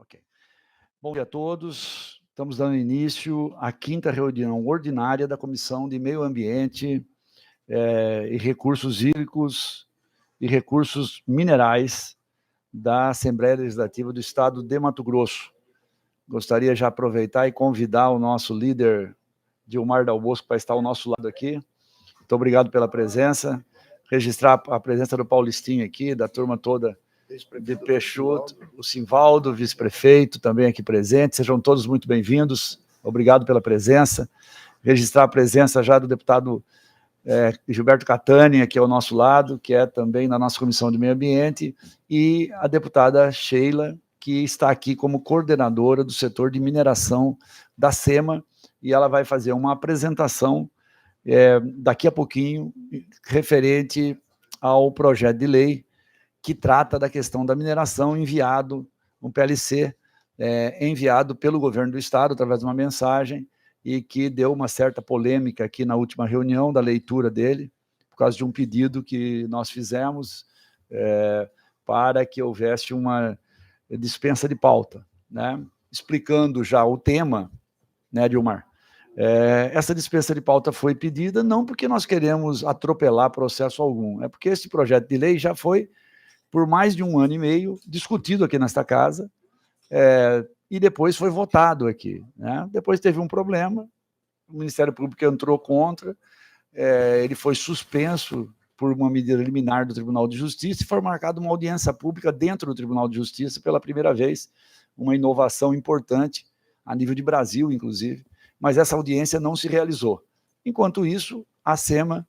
Ok. Bom dia a todos. Estamos dando início à 5ª reunião ordinária da Comissão de Meio Ambiente e Recursos Hídricos e Recursos Minerais da Assembleia Legislativa do Estado de Mato Grosso. Gostaria de aproveitar e convidar o nosso líder, Dilmar Dal Bosco, para estar ao nosso lado aqui. Muito obrigado pela presença. Registrar a presença do Paulistinho aqui, da turma toda de Peixoto, o Simvaldo, vice-prefeito, também aqui presente. Sejam todos muito bem-vindos. Obrigado pela presença. Registrar a presença já do deputado Gilberto Catani, aqui ao nosso lado, que é também da nossa Comissão de Meio Ambiente, e a deputada Sheila, que está aqui como coordenadora do setor de mineração da SEMA, e ela vai fazer uma apresentação daqui a pouquinho, referente ao projeto de lei que trata da questão da mineração, enviado, um PLC, enviado pelo governo do Estado, através de uma mensagem, e que deu uma certa polêmica aqui na última reunião da leitura dele, por causa de um pedido que nós fizemos para que houvesse uma dispensa de pauta, né? Explicando já o tema, né, Dilmar? Essa dispensa de pauta foi pedida não porque nós queremos atropelar processo algum, é porque esse projeto de lei já foi, por mais de 1 ano e meio, discutido aqui nesta casa, e depois foi votado aqui, né? Depois teve um problema, o Ministério Público entrou contra, ele foi suspenso por uma medida liminar do Tribunal de Justiça e foi marcada uma audiência pública dentro do Tribunal de Justiça pela primeira vez, uma inovação importante, a nível de Brasil, inclusive, mas essa audiência não se realizou. Enquanto isso, a SEMA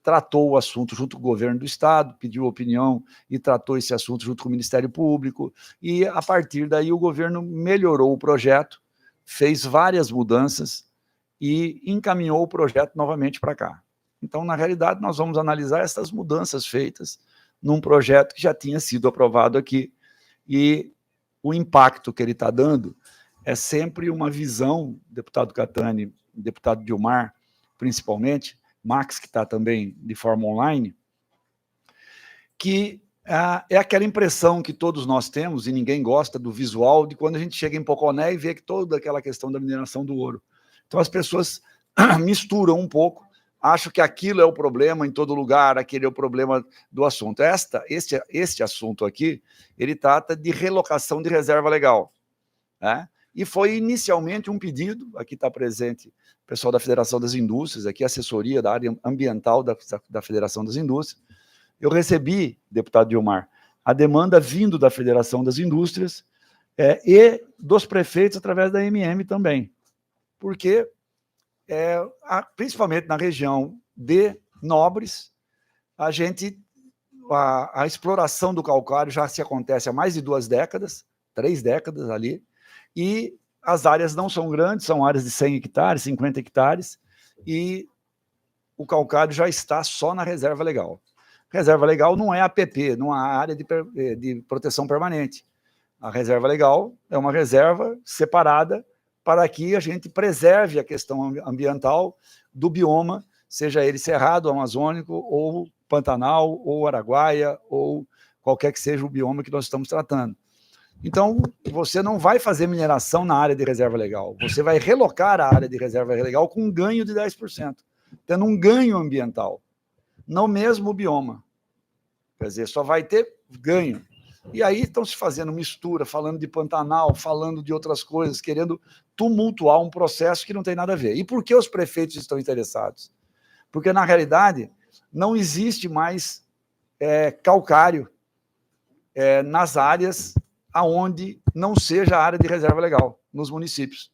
tratou o assunto junto com o governo do Estado, pediu opinião e tratou esse assunto junto com o Ministério Público, e a partir daí o governo melhorou o projeto, fez várias mudanças e encaminhou o projeto novamente para cá. Então, na realidade, nós vamos analisar essas mudanças feitas num projeto que já tinha sido aprovado aqui, e o impacto que ele está dando é sempre uma visão, deputado Catani, deputado Dilmar, principalmente, Max, que está também de forma online, que é aquela impressão que todos nós temos, e ninguém gosta do visual, de quando a gente chega em Poconé e vê que toda aquela questão da mineração do ouro. Então as pessoas misturam um pouco, acham que aquilo é o problema em todo lugar, aquele é o problema do assunto. Este assunto aqui, ele trata de relocação de reserva legal, né? E foi inicialmente um pedido, aqui está presente o pessoal da Federação das Indústrias, aqui a assessoria da área ambiental da Federação das Indústrias. Eu recebi, deputado Dilmar, a demanda vindo da Federação das Indústrias e dos prefeitos através da MM também, porque principalmente na região de Nobres, a exploração do calcário já se acontece há mais de 2 décadas, 3 décadas ali, e as áreas não são grandes, são áreas de 100 hectares, 50 hectares, e o calcário já está só na reserva legal. Reserva legal não é APP, não é área de proteção permanente. A reserva legal é uma reserva separada para que a gente preserve a questão ambiental do bioma, seja ele cerrado, amazônico, ou Pantanal, ou Araguaia, ou qualquer que seja o bioma que nós estamos tratando. Então, você não vai fazer mineração na área de reserva legal, você vai relocar a área de reserva legal com um ganho de 10%, tendo um ganho ambiental, no mesmo bioma. Quer dizer, só vai ter ganho. E aí estão se fazendo mistura, falando de Pantanal, falando de outras coisas, querendo tumultuar um processo que não tem nada a ver. E por que os prefeitos estão interessados? Porque, na realidade, não existe mais calcário nas áreas aonde não seja a área de reserva legal, nos municípios.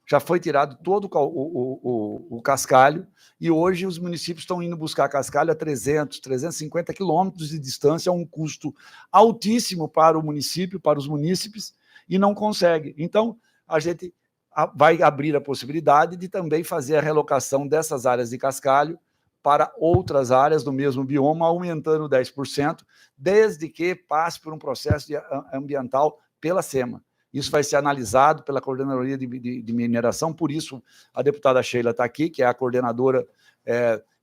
Já foi tirado todo o cascalho, e hoje os municípios estão indo buscar cascalho a 300, 350 quilômetros de distância, a um custo altíssimo para o município, para os munícipes, e não consegue. Então, a gente vai abrir a possibilidade de também fazer a relocação dessas áreas de cascalho para outras áreas do mesmo bioma, aumentando 10%, desde que passe por um processo ambiental pela SEMA. Isso vai ser analisado pela Coordenadoria de Mineração, por isso a deputada Sheila está aqui, que é a coordenadora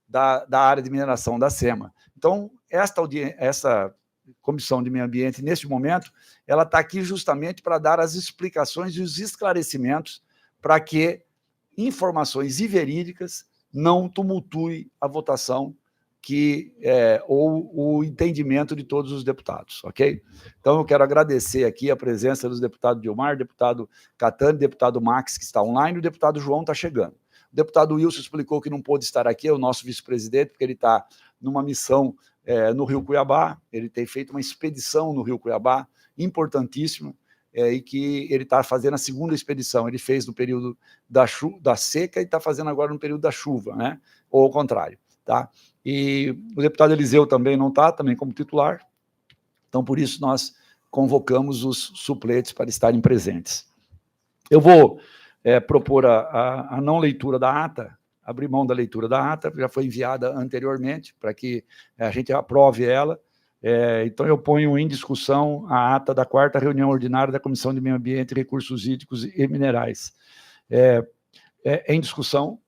da área de mineração da SEMA. Então, essa Comissão de Meio Ambiente, neste momento, ela está aqui justamente para dar as explicações e os esclarecimentos para que informações verídicas não tumultuem a votação ou o entendimento de todos os deputados, ok? Então, eu quero agradecer aqui a presença dos deputados Dilmar, deputado Catani, deputado Max, que está online, e o deputado João está chegando. O deputado Wilson explicou que não pôde estar aqui, é o nosso vice-presidente, porque ele está numa missão no Rio Cuiabá, ele tem feito uma expedição no Rio Cuiabá, importantíssima, e que ele está fazendo a segunda expedição. Ele fez no período da seca e está fazendo agora no período da chuva, né? Ou ao contrário, tá? E o deputado Eliseu também não está, também como titular, então por isso nós convocamos os suplentes para estarem presentes. Eu vou propor a não leitura da ata, abrir mão da leitura da ata, já foi enviada anteriormente, para que a gente aprove ela. Então, eu ponho em discussão a ata da 4ª reunião ordinária da Comissão de Meio Ambiente, Recursos Hídricos e Minerais. Em discussão,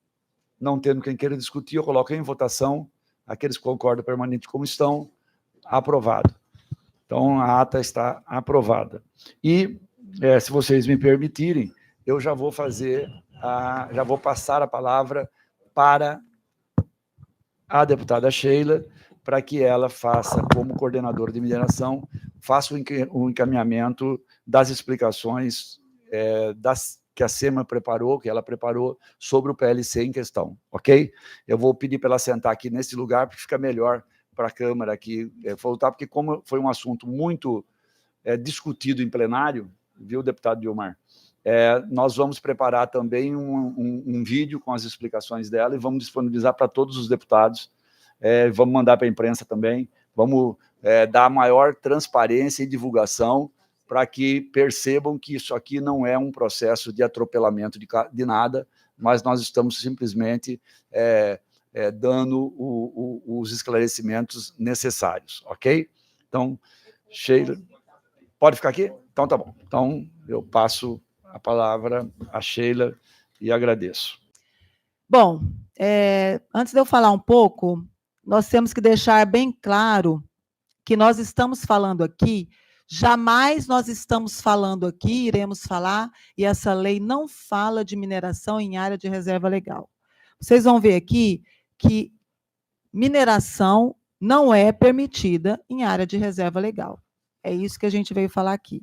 não tendo quem queira discutir, eu coloco em votação, aqueles que concordam permanente como estão, aprovado. Então, a ata está aprovada. E, se vocês me permitirem, eu já vou já vou passar a palavra para a deputada Sheila, para que ela faça, como coordenadora de mineração, faça o encaminhamento das explicações que a SEMA preparou, que ela preparou, sobre o PLC em questão, ok? Eu vou pedir para ela sentar aqui nesse lugar, porque fica melhor para a Câmara aqui voltar, porque como foi um assunto muito discutido em plenário, viu, deputado Dilmar? Nós vamos preparar também um vídeo com as explicações dela e vamos disponibilizar para todos os deputados, vamos mandar para a imprensa também, vamos dar maior transparência e divulgação para que percebam que isso aqui não é um processo de atropelamento de nada, mas nós estamos simplesmente dando os esclarecimentos necessários, ok? Então, Sheila, pode ficar aqui? Então, tá bom. Então, eu passo a palavra a Sheila e agradeço. Bom, antes de eu falar um pouco, nós temos que deixar bem claro que nós estamos falando aqui, jamais nós estamos falando aqui, iremos falar, e essa lei não fala de mineração em área de reserva legal. Vocês vão ver aqui que mineração não é permitida em área de reserva legal. É isso que a gente veio falar aqui.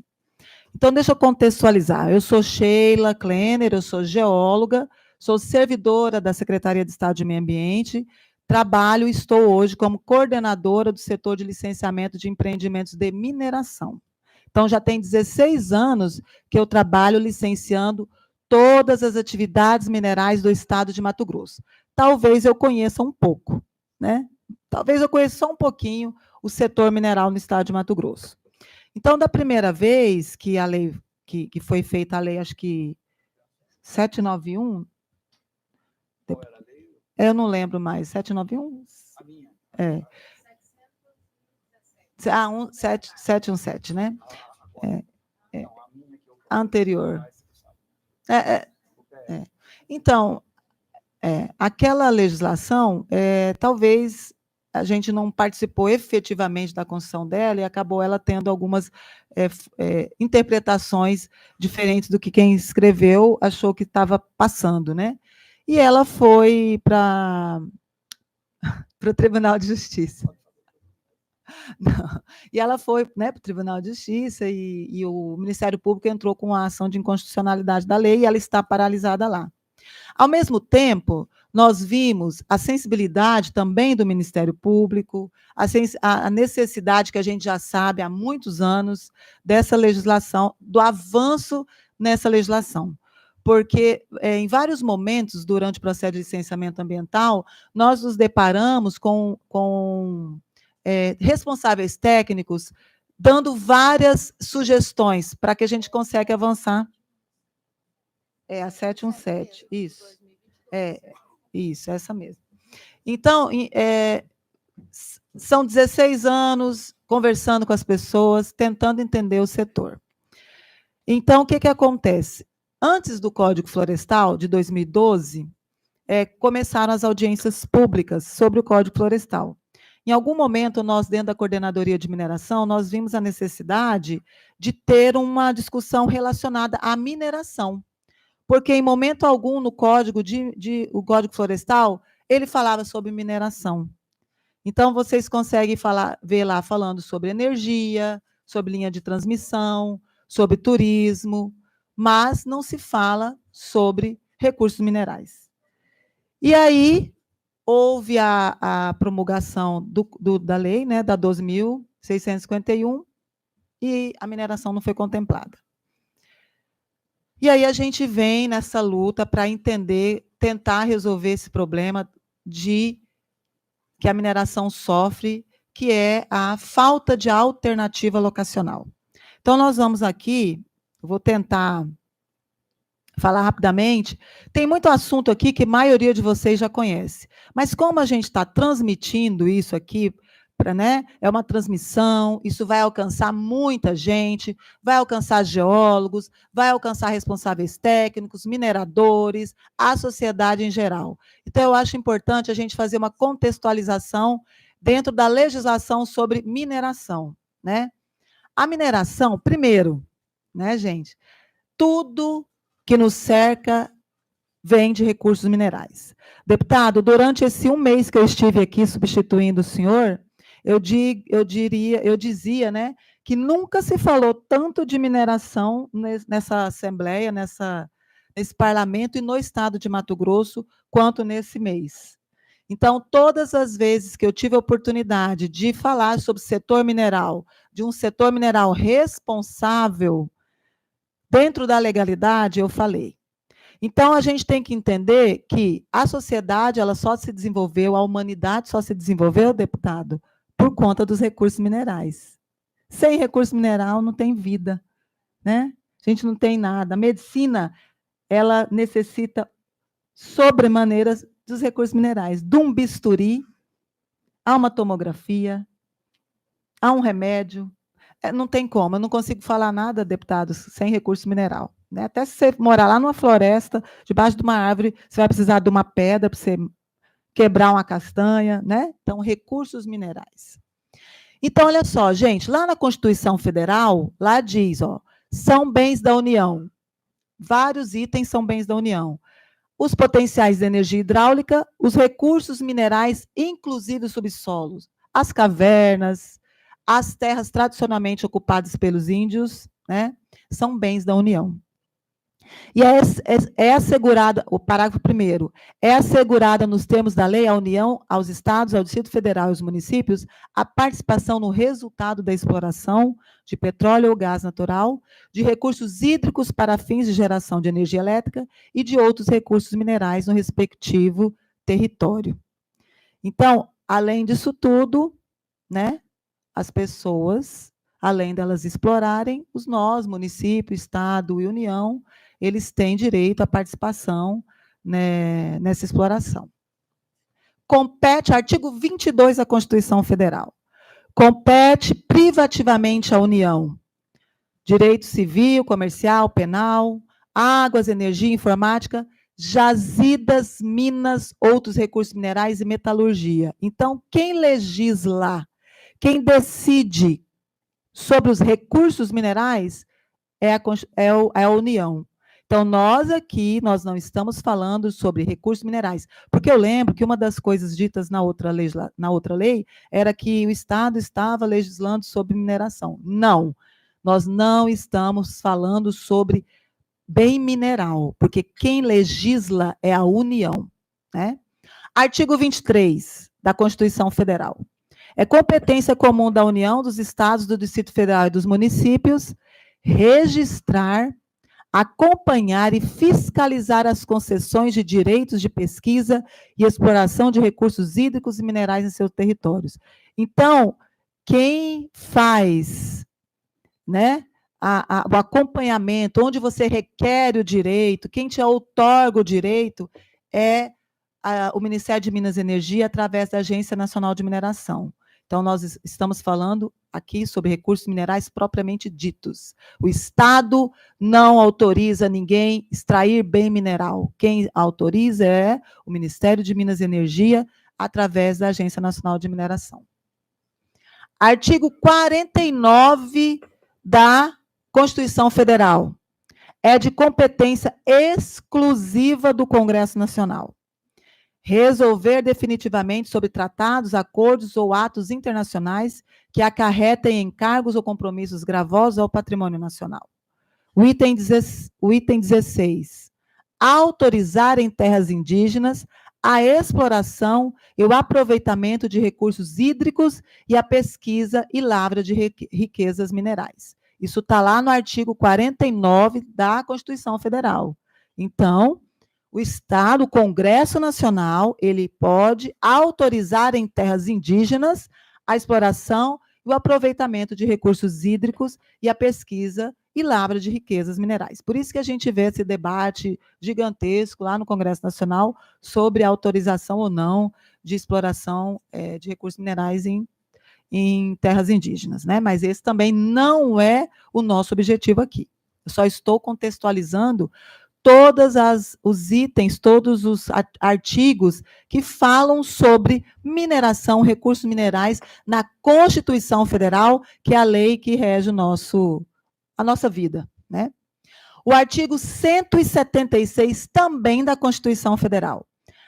Então, deixa eu contextualizar. Eu sou Sheila Klenner, eu sou geóloga, sou servidora da Secretaria de Estado de Meio Ambiente, trabalho e estou hoje como coordenadora do setor de licenciamento de empreendimentos de mineração. Então, já tem 16 anos que eu trabalho licenciando todas as atividades minerais do estado de Mato Grosso. Talvez eu conheça um pouco, né? Talvez eu conheça só um pouquinho o setor mineral no estado de Mato Grosso. Então, da primeira vez que a lei, que foi feita a lei, acho que 791, eu não lembro mais, 791? A minha. 717, né? A anterior. Então, aquela legislação, talvez a gente não participou efetivamente da construção dela e acabou ela tendo algumas interpretações diferentes do que quem escreveu achou que estava passando, né? E ela foi para o Tribunal de Justiça. Não. E ela foi, né, para o Tribunal de Justiça e o Ministério Público entrou com a ação de inconstitucionalidade da lei e ela está paralisada lá. Ao mesmo tempo, nós vimos a sensibilidade também do Ministério Público, a necessidade que a gente já sabe há muitos anos dessa legislação, do avanço nessa legislação. Porque, em vários momentos, durante o processo de licenciamento ambiental, nós nos deparamos com responsáveis técnicos dando várias sugestões para que a gente consiga avançar. A 717, isso. Isso, essa mesmo. Então, são 16 anos conversando com as pessoas, tentando entender o setor. Então, o que acontece? Antes do Código Florestal, de 2012, começaram as audiências públicas sobre o Código Florestal. Em algum momento, nós, dentro da coordenadoria de mineração, nós vimos a necessidade de ter uma discussão relacionada à mineração. Porque, em momento algum, no código, o Código Florestal, ele falava sobre mineração. Então, vocês conseguem ver lá falando sobre energia, sobre linha de transmissão, sobre turismo, mas não se fala sobre recursos minerais. E aí, houve a promulgação da lei, né, da 12.651, e a mineração não foi contemplada. E aí a gente vem nessa luta para entender, tentar resolver esse problema que a mineração sofre, que é a falta de alternativa locacional. Então, nós vamos aqui, vou tentar falar rapidamente. Tem muito assunto aqui que a maioria de vocês já conhece, mas como a gente está transmitindo isso aqui, né, é uma transmissão, isso vai alcançar muita gente, vai alcançar geólogos, vai alcançar responsáveis técnicos, mineradores, a sociedade em geral. Então, eu acho importante a gente fazer uma contextualização dentro da legislação sobre mineração, né? A mineração, primeiro, né, gente, tudo que nos cerca vem de recursos minerais. Deputado, durante esse 1 mês que eu estive aqui substituindo o senhor, eu dizia, né, que nunca se falou tanto de mineração nessa Assembleia, nesse parlamento e no estado de Mato Grosso, quanto nesse mês. Então, todas as vezes que eu tive a oportunidade de falar sobre o setor mineral, de um setor mineral responsável, dentro da legalidade, eu falei. Então, a gente tem que entender que a sociedade, ela só se desenvolveu, a humanidade só se desenvolveu, deputado, por conta dos recursos minerais. Sem recurso mineral, não tem vida, né? A gente não tem nada. A medicina, ela necessita sobremaneira dos recursos minerais. De um bisturi, a uma tomografia, a um remédio. Não tem como, eu não consigo falar nada, deputados, sem recurso mineral. Né? Até se você morar lá numa floresta, debaixo de uma árvore, você vai precisar de uma pedra para você quebrar uma castanha, né? Então, recursos minerais. Então, olha só, gente, lá na Constituição Federal, lá diz, ó, são bens da União. Vários itens são bens da União. Os potenciais de energia hidráulica, os recursos minerais, inclusive os subsolos, as cavernas, as terras tradicionalmente ocupadas pelos índios, né, são bens da União. E é assegurada, o parágrafo 1º, é assegurada nos termos da lei à União, aos estados, ao Distrito Federal e aos municípios, a participação no resultado da exploração de petróleo ou gás natural, de recursos hídricos para fins de geração de energia elétrica e de outros recursos minerais no respectivo território. Então, além disso tudo, né, as pessoas, além delas explorarem, nós, município, estado e União, eles têm direito à participação, né, nessa exploração. Compete, artigo 22 da Constituição Federal, compete privativamente à União, direito civil, comercial, penal, águas, energia, informática, jazidas, minas, outros recursos minerais e metalurgia. Então, quem legisla, quem decide sobre os recursos minerais é a União. Então, nós aqui, nós não estamos falando sobre recursos minerais, porque eu lembro que uma das coisas ditas na outra lei era que o Estado estava legislando sobre mineração. Não, nós não estamos falando sobre bem mineral, porque quem legisla é a União. Né? Artigo 23 da Constituição Federal. É competência comum da União, dos estados, do Distrito Federal e dos municípios registrar, acompanhar e fiscalizar as concessões de direitos de pesquisa e exploração de recursos hídricos e minerais em seus territórios. Então, quem faz, né, o acompanhamento, onde você requer o direito, quem te outorga o direito, é o Ministério de Minas e Energia, através da Agência Nacional de Mineração. Então, nós estamos falando aqui sobre recursos minerais propriamente ditos. O Estado não autoriza ninguém extrair bem mineral. Quem autoriza é o Ministério de Minas e Energia, através da Agência Nacional de Mineração. Artigo 49 da Constituição Federal. É de competência exclusiva do Congresso Nacional resolver definitivamente sobre tratados, acordos ou atos internacionais que acarretem encargos ou compromissos gravosos ao patrimônio nacional. O item 16. Autorizar em terras indígenas a exploração e o aproveitamento de recursos hídricos e a pesquisa e lavra de riquezas minerais. Isso está lá no artigo 49 da Constituição Federal. Então, o Estado, o Congresso Nacional, ele pode autorizar em terras indígenas a exploração e o aproveitamento de recursos hídricos e a pesquisa e lavra de riquezas minerais. Por isso que a gente vê esse debate gigantesco lá no Congresso Nacional sobre a autorização ou não de exploração de recursos minerais em terras indígenas, né? Mas esse também não é o nosso objetivo aqui. Eu só estou contextualizando todos os itens, todos os artigos que falam sobre mineração, recursos minerais na Constituição Federal, que é a lei que rege a nossa vida, né? O artigo 176 também da Constituição Federal.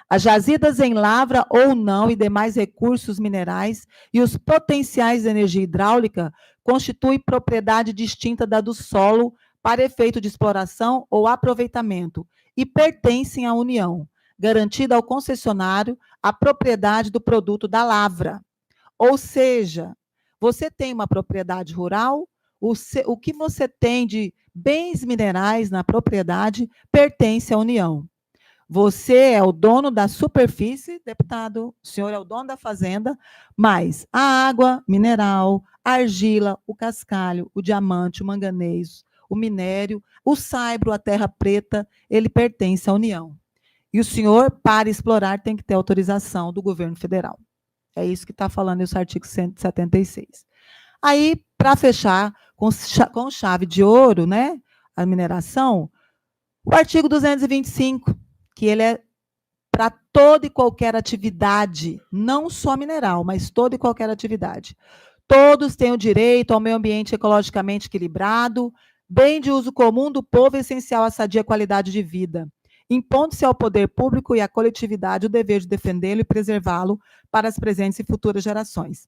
As jazidas em lavra ou não e demais recursos minerais e os potenciais de energia hidráulica constituem propriedade distinta da do solo para efeito de exploração ou aproveitamento e pertencem à União, garantida ao concessionário a propriedade do produto da lavra. Ou seja, você tem uma propriedade rural, o que você tem de bens minerais na propriedade pertence à União. Você é o dono da superfície, deputado, o senhor é o dono da fazenda, mas a água, mineral, a argila, o cascalho, o diamante, o manganês, o minério, o saibro, a terra preta, ele pertence à União. E o senhor, para explorar, tem que ter autorização do governo federal. É isso que está falando esse artigo 176. Aí, para fechar com chave de ouro, né, a mineração, o artigo 225, que ele é para toda e qualquer atividade, não só mineral, mas toda e qualquer atividade. Todos têm o direito ao meio ambiente ecologicamente equilibrado, bem de uso comum do povo essencial à sadia qualidade de vida, impondo-se ao poder público e à coletividade o dever de defendê-lo e preservá-lo para as presentes e futuras gerações.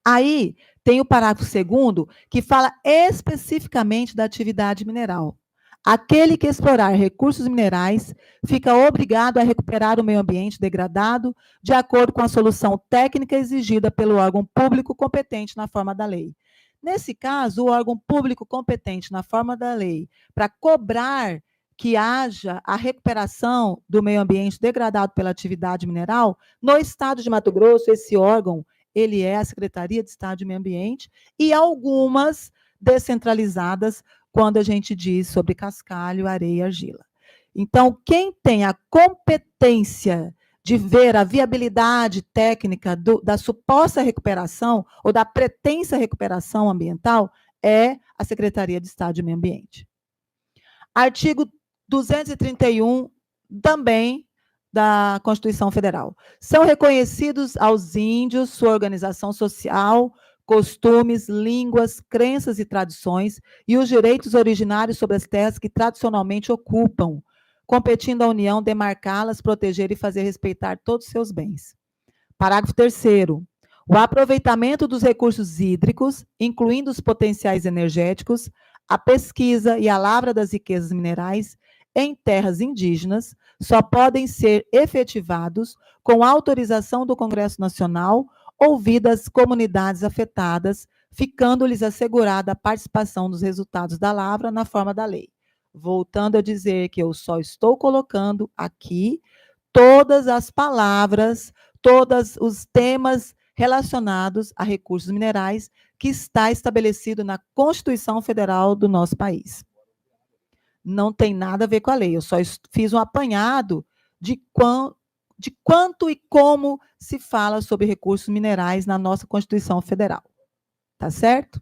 Aí tem o parágrafo 2º, que fala especificamente da atividade mineral. Aquele que explorar recursos minerais fica obrigado a recuperar o meio ambiente degradado de acordo com a solução técnica exigida pelo órgão público competente na forma da lei. Nesse caso, o órgão público competente na forma da lei, para cobrar que haja a recuperação do meio ambiente degradado pela atividade mineral, no estado de Mato Grosso, esse órgão, ele é a Secretaria de Estado de Meio Ambiente e algumas descentralizadas quando a gente diz sobre cascalho, areia e argila. Então, quem tem a competência de ver a viabilidade técnica da suposta recuperação ou da pretensa recuperação ambiental é a Secretaria de Estado de Meio Ambiente. Artigo 231, também da Constituição Federal. São reconhecidos aos índios sua organização social, costumes, línguas, crenças e tradições e os direitos originários sobre as terras que tradicionalmente ocupam, competindo à União demarcá-las, proteger e fazer respeitar todos os seus bens. Parágrafo 3º. O aproveitamento dos recursos hídricos, incluindo os potenciais energéticos, a pesquisa e a lavra das riquezas minerais em terras indígenas só podem ser efetivados com autorização do Congresso Nacional, ouvidas comunidades afetadas, ficando-lhes assegurada a participação dos resultados da lavra na forma da lei. Voltando a dizer que eu só estou colocando aqui todas as palavras, todos os temas relacionados a recursos minerais que está estabelecido na Constituição Federal do nosso país. Não tem nada a ver com a lei, eu só fiz um apanhado de quanto e como se fala sobre recursos minerais na nossa Constituição Federal. Tá certo?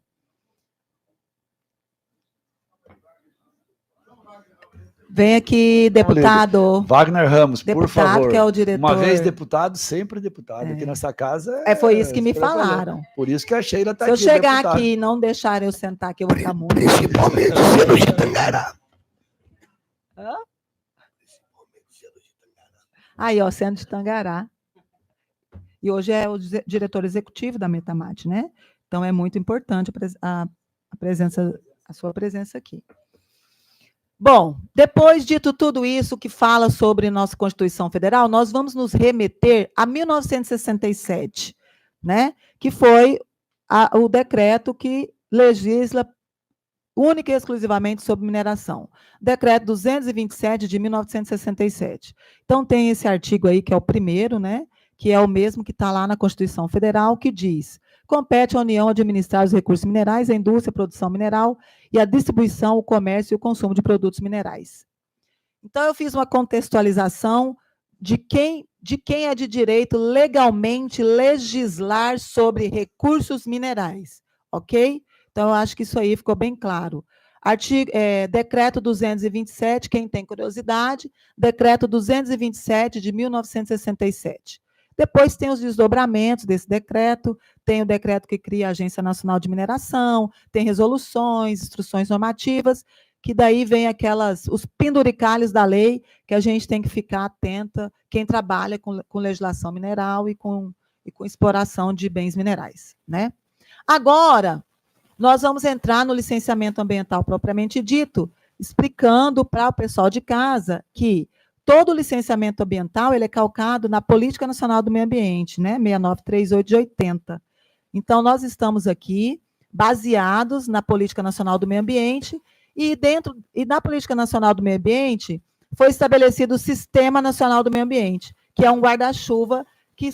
Vem aqui, deputado. Wagner Ramos, deputado, por favor. Que é o diretor. Uma vez deputado, sempre deputado. Aqui nessa casa. Foi isso que me falaram. Por isso que a Sheila está aqui. Se eu chegar deputada. aqui e não deixarem eu sentar aqui, eu vou ficar muito. Principalmente selo de Tangará. Hã? Aí, ó, sendo de Tangará. E hoje é o diretor executivo da Metamate, né? Então é muito importante a sua presença aqui. Bom, depois dito tudo isso que fala sobre nossa Constituição Federal, nós vamos nos remeter a 1967, né? Que foi o decreto que legisla única e exclusivamente sobre mineração. Decreto 227 de 1967. Então tem esse artigo aí que é o primeiro, né? Que é o mesmo que está lá na Constituição Federal, que diz: compete à União administrar os recursos minerais, a indústria, a produção mineral e a distribuição, o comércio e o consumo de produtos minerais. Então, eu fiz uma contextualização de quem é de direito legalmente legislar sobre recursos minerais, ok? Então, eu acho que isso aí ficou bem claro. Decreto 227, quem tem curiosidade, Decreto 227 de 1967. Depois tem os desdobramentos desse decreto, tem o decreto que cria a Agência Nacional de Mineração, tem resoluções, instruções normativas, que daí vem os penduricalhos da lei, que a gente tem que ficar atenta, quem trabalha com legislação mineral e com exploração de bens minerais, né? Agora, nós vamos entrar no licenciamento ambiental propriamente dito, explicando para o pessoal de casa que todo o licenciamento ambiental ele é calcado na Política Nacional do Meio Ambiente, né? 6938 de 80. Então, nós estamos aqui baseados na Política Nacional do Meio Ambiente e na Política Nacional do Meio Ambiente foi estabelecido o Sistema Nacional do Meio Ambiente, que é um guarda-chuva que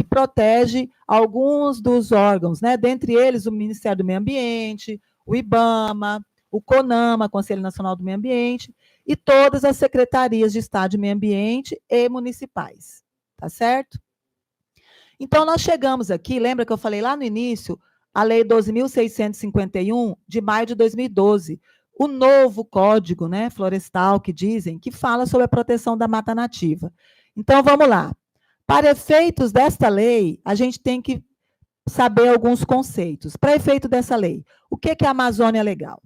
protege alguns dos órgãos, né? Dentre eles o Ministério do Meio Ambiente, o IBAMA, o CONAMA, Conselho Nacional do Meio Ambiente, e todas as secretarias de Estado de Meio Ambiente e municipais, tá certo? Então, nós chegamos aqui, lembra que eu falei lá no início, a Lei 12.651, de maio de 2012, o novo Código, né, Florestal, que dizem, que fala sobre a proteção da mata nativa. Então, vamos lá. Para efeitos desta lei, a gente tem que saber alguns conceitos. Para efeito dessa lei, o que é a Amazônia Legal?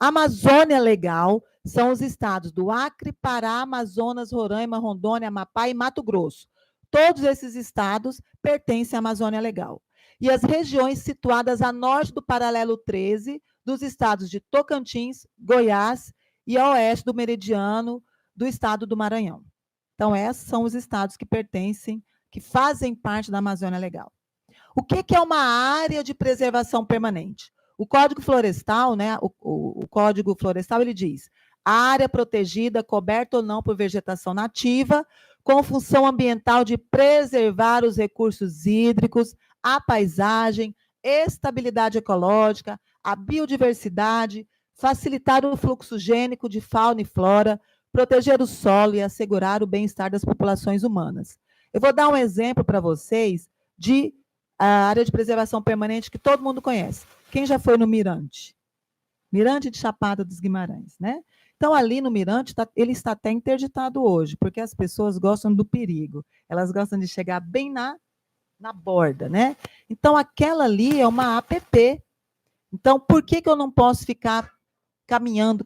A Amazônia Legal são os estados do Acre, Pará, Amazonas, Roraima, Rondônia, Amapá e Mato Grosso. Todos esses estados pertencem à Amazônia Legal. E as regiões situadas a norte do paralelo 13 dos estados de Tocantins, Goiás e a oeste do meridiano do estado do Maranhão. Então, esses são os estados que pertencem, que fazem parte da Amazônia Legal. O que é uma área de preservação permanente? O Código Florestal, né, o Código Florestal, ele diz: a área protegida, coberta ou não por vegetação nativa, com função ambiental de preservar os recursos hídricos, a paisagem, estabilidade ecológica, a biodiversidade, facilitar o fluxo gênico de fauna e flora, proteger o solo e assegurar o bem-estar das populações humanas. Eu vou dar um exemplo para vocês de a área de preservação permanente que todo mundo conhece. Quem já foi no Mirante? Mirante de Chapada dos Guimarães, né? Então, ali no Mirante, ele está até interditado hoje, porque as pessoas gostam do perigo. Elas gostam de chegar bem na borda, né? Então, aquela ali é uma APP. Então, por que eu não posso ficar caminhando,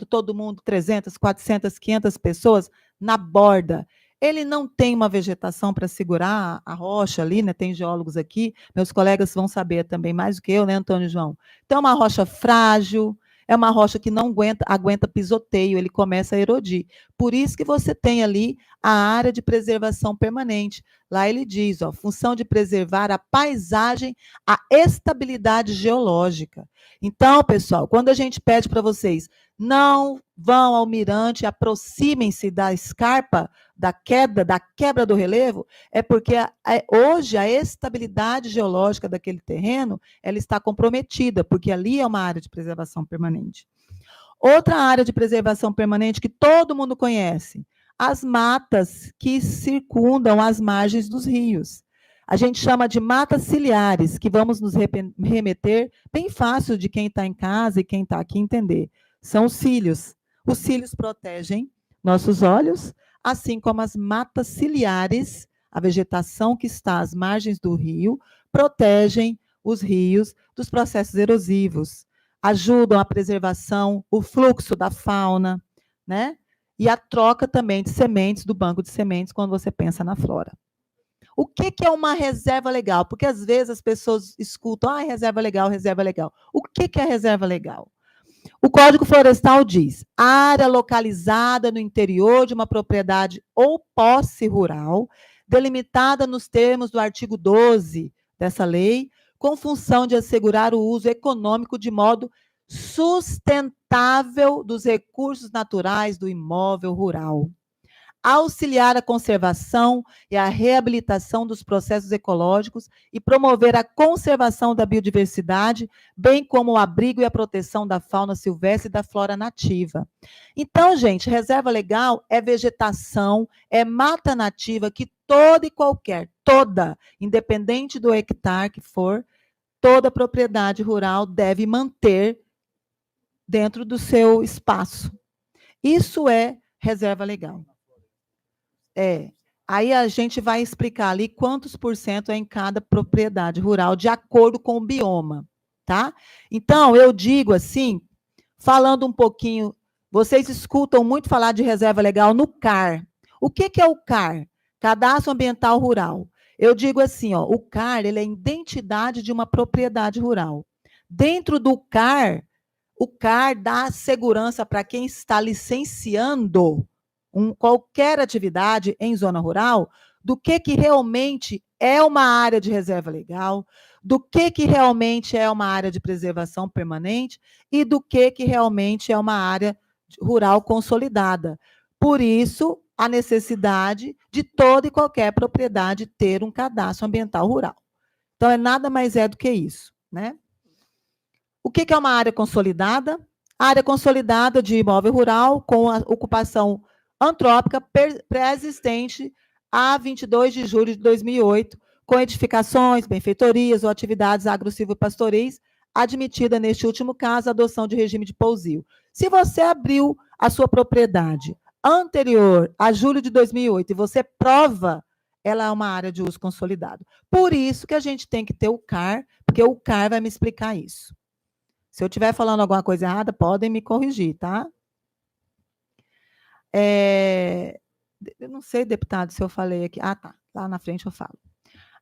todo mundo, 300, 400, 500 pessoas, na borda? Ele não tem uma vegetação para segurar a rocha ali, né? Tem geólogos aqui, meus colegas vão saber também mais do que eu, né, Antônio João? Então, é uma rocha frágil, é uma rocha que não aguenta pisoteio, ele começa a erodir. Por isso que você tem ali a área de preservação permanente. Lá ele diz, ó, função de preservar a paisagem, a estabilidade geológica. Então, pessoal, quando a gente pede para vocês, não vão ao mirante, aproximem-se da escarpa, da quebra do relevo, é porque hoje a estabilidade geológica daquele terreno ela está comprometida, porque ali é uma área de preservação permanente. Outra área de preservação permanente que todo mundo conhece, as matas que circundam as margens dos rios. A gente chama de matas ciliares, que vamos nos remeter, bem fácil de quem está em casa e quem está aqui entender. São os cílios. Os cílios protegem nossos olhos, assim como as matas ciliares, a vegetação que está às margens do rio, protegem os rios dos processos erosivos, ajudam a preservação, o fluxo da fauna, né? E a troca também de sementes, do banco de sementes, quando você pensa na flora. O que é uma reserva legal? Porque às vezes as pessoas escutam, reserva legal, reserva legal. O que é reserva legal? O Código Florestal diz: área localizada no interior de uma propriedade ou posse rural, delimitada nos termos do artigo 12 dessa lei, com função de assegurar o uso econômico de modo sustentável dos recursos naturais do imóvel rural. Auxiliar a conservação e a reabilitação dos processos ecológicos e promover a conservação da biodiversidade, bem como o abrigo e a proteção da fauna silvestre e da flora nativa. Então, gente, reserva legal é vegetação, é mata nativa que toda e qualquer, toda, independente do hectare que for, toda propriedade rural deve manter dentro do seu espaço. Isso é reserva legal. Aí a gente vai explicar ali quantos por cento é em cada propriedade rural, de acordo com o bioma, tá? Então, eu digo assim, falando um pouquinho, vocês escutam muito falar de reserva legal no CAR. O que é o CAR? Cadastro Ambiental Rural. Eu digo assim, o CAR, ele é a identidade de uma propriedade rural. Dentro do CAR, o CAR dá segurança para quem está licenciando qualquer atividade em zona rural, do que realmente é uma área de reserva legal, do que realmente é uma área de preservação permanente e do que realmente é uma área rural consolidada. Por isso, a necessidade de toda e qualquer propriedade ter um cadastro ambiental rural. Então, é nada mais do que isso, né? O que é uma área consolidada? Área consolidada de imóvel rural com a ocupação antrópica pré-existente a 22 de julho de 2008, com edificações, benfeitorias ou atividades agro-silvopastoris, admitida, neste último caso, a adoção de regime de pousio. Se você abriu a sua propriedade anterior a julho de 2008 e você prova, ela é uma área de uso consolidado. Por isso que a gente tem que ter o CAR, porque o CAR vai me explicar isso. Se eu estiver falando alguma coisa errada, podem me corrigir, tá? Eu não sei, deputado, se eu falei aqui. Tá. Lá na frente eu falo.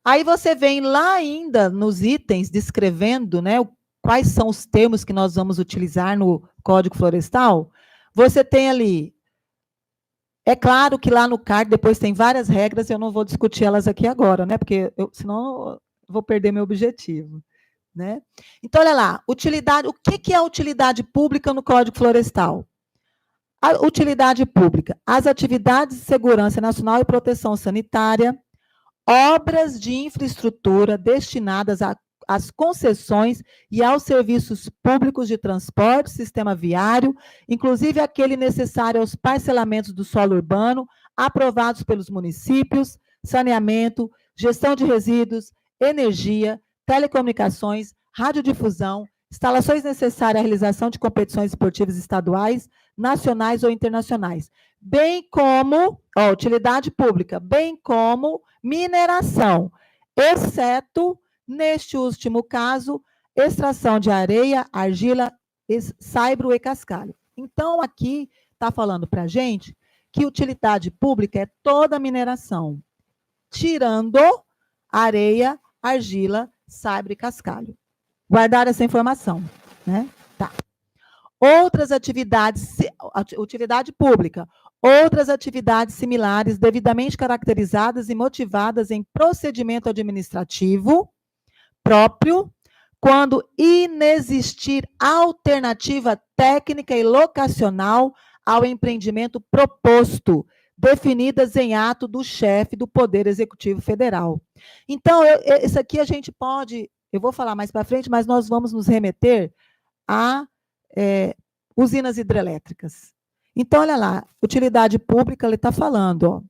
Aí você vem lá ainda nos itens descrevendo, né, quais são os termos que nós vamos utilizar no Código Florestal. Você tem ali. É claro que lá no CAR depois tem várias regras, eu não vou discutir elas aqui agora, né? Porque senão eu vou perder meu objetivo. Né? Então, olha lá, utilidade, o que é a utilidade pública no Código Florestal? A utilidade pública, as atividades de segurança nacional e proteção sanitária, obras de infraestrutura destinadas às concessões e aos serviços públicos de transporte, sistema viário, inclusive aquele necessário aos parcelamentos do solo urbano, aprovados pelos municípios, saneamento, gestão de resíduos, energia, telecomunicações, radiodifusão, instalações necessárias à realização de competições esportivas estaduais, nacionais ou internacionais, bem como, utilidade pública, bem como mineração, exceto, neste último caso, extração de areia, argila, saibro e cascalho. Então, aqui está falando para a gente que utilidade pública é toda a mineração, tirando areia, argila, saibro e cascalho. Guardar essa informação, né? Tá. Outras atividades, utilidade pública, outras atividades similares devidamente caracterizadas e motivadas em procedimento administrativo próprio, quando inexistir alternativa técnica e locacional ao empreendimento proposto, definidas em ato do chefe do Poder Executivo Federal. Então, isso aqui a gente pode, eu vou falar mais para frente, mas nós vamos nos remeter a usinas hidrelétricas. Então, olha lá, utilidade pública, ele está falando,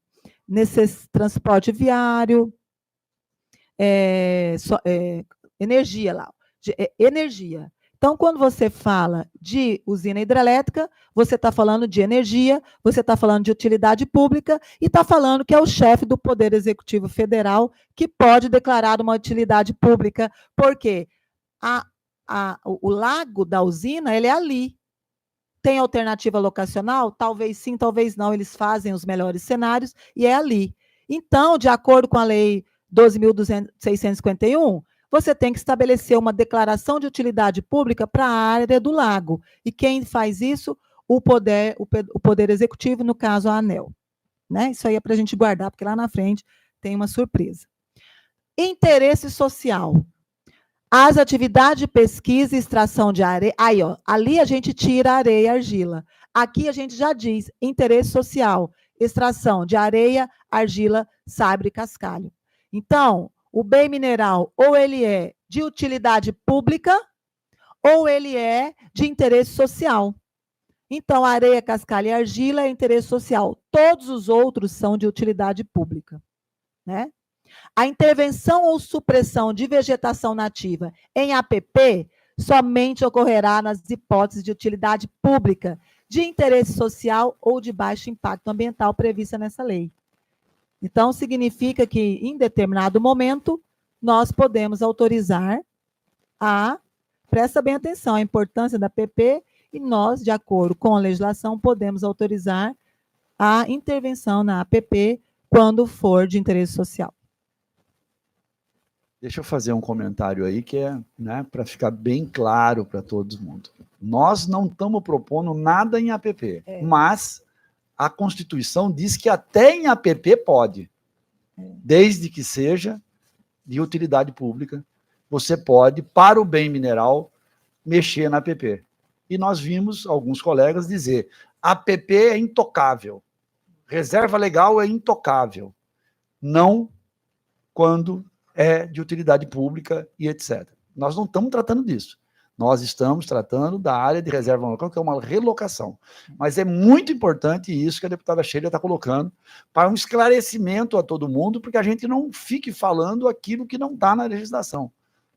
nesse transporte viário, energia lá, energia. Então, quando você fala de usina hidrelétrica, você está falando de energia, você está falando de utilidade pública e está falando que é o chefe do Poder Executivo Federal que pode declarar uma utilidade pública, porque o lago da usina ele é ali. Tem alternativa locacional? Talvez sim, talvez não, eles fazem os melhores cenários e é ali. Então, de acordo com a Lei 12.651, você tem que estabelecer uma declaração de utilidade pública para a área do lago. E quem faz isso? O Poder Executivo, no caso, a ANEEL. Né? Isso aí é para a gente guardar, porque lá na frente tem uma surpresa. Interesse social. As atividades de pesquisa e extração de areia. Aí, ó, ali a gente tira areia e argila. Aqui a gente já diz interesse social, extração de areia, argila, sabre e cascalho. Então, o bem mineral, ou ele é de utilidade pública, ou ele é de interesse social. Então, areia, cascalho e argila é interesse social. Todos os outros são de utilidade pública, né? A intervenção ou supressão de vegetação nativa em APP somente ocorrerá nas hipóteses de utilidade pública, de interesse social ou de baixo impacto ambiental prevista nessa lei. Então, significa que, em determinado momento, nós podemos autorizar presta bem atenção, a importância da APP, e nós, de acordo com a legislação, podemos autorizar a intervenção na APP quando for de interesse social. Deixa eu fazer um comentário aí que é, né, para ficar bem claro para todo mundo. Nós não estamos propondo nada em APP, mas a Constituição diz que até em APP pode, desde que seja de utilidade pública, você pode, para o bem mineral, mexer na APP. E nós vimos alguns colegas dizer, APP é intocável, reserva legal é intocável, não quando é de utilidade pública e etc. Nós não estamos tratando disso. Nós estamos tratando da área de reserva local, que é uma relocação. Mas é muito importante isso que a deputada Sheila está colocando, para um esclarecimento a todo mundo, porque a gente não fique falando aquilo que não está na legislação,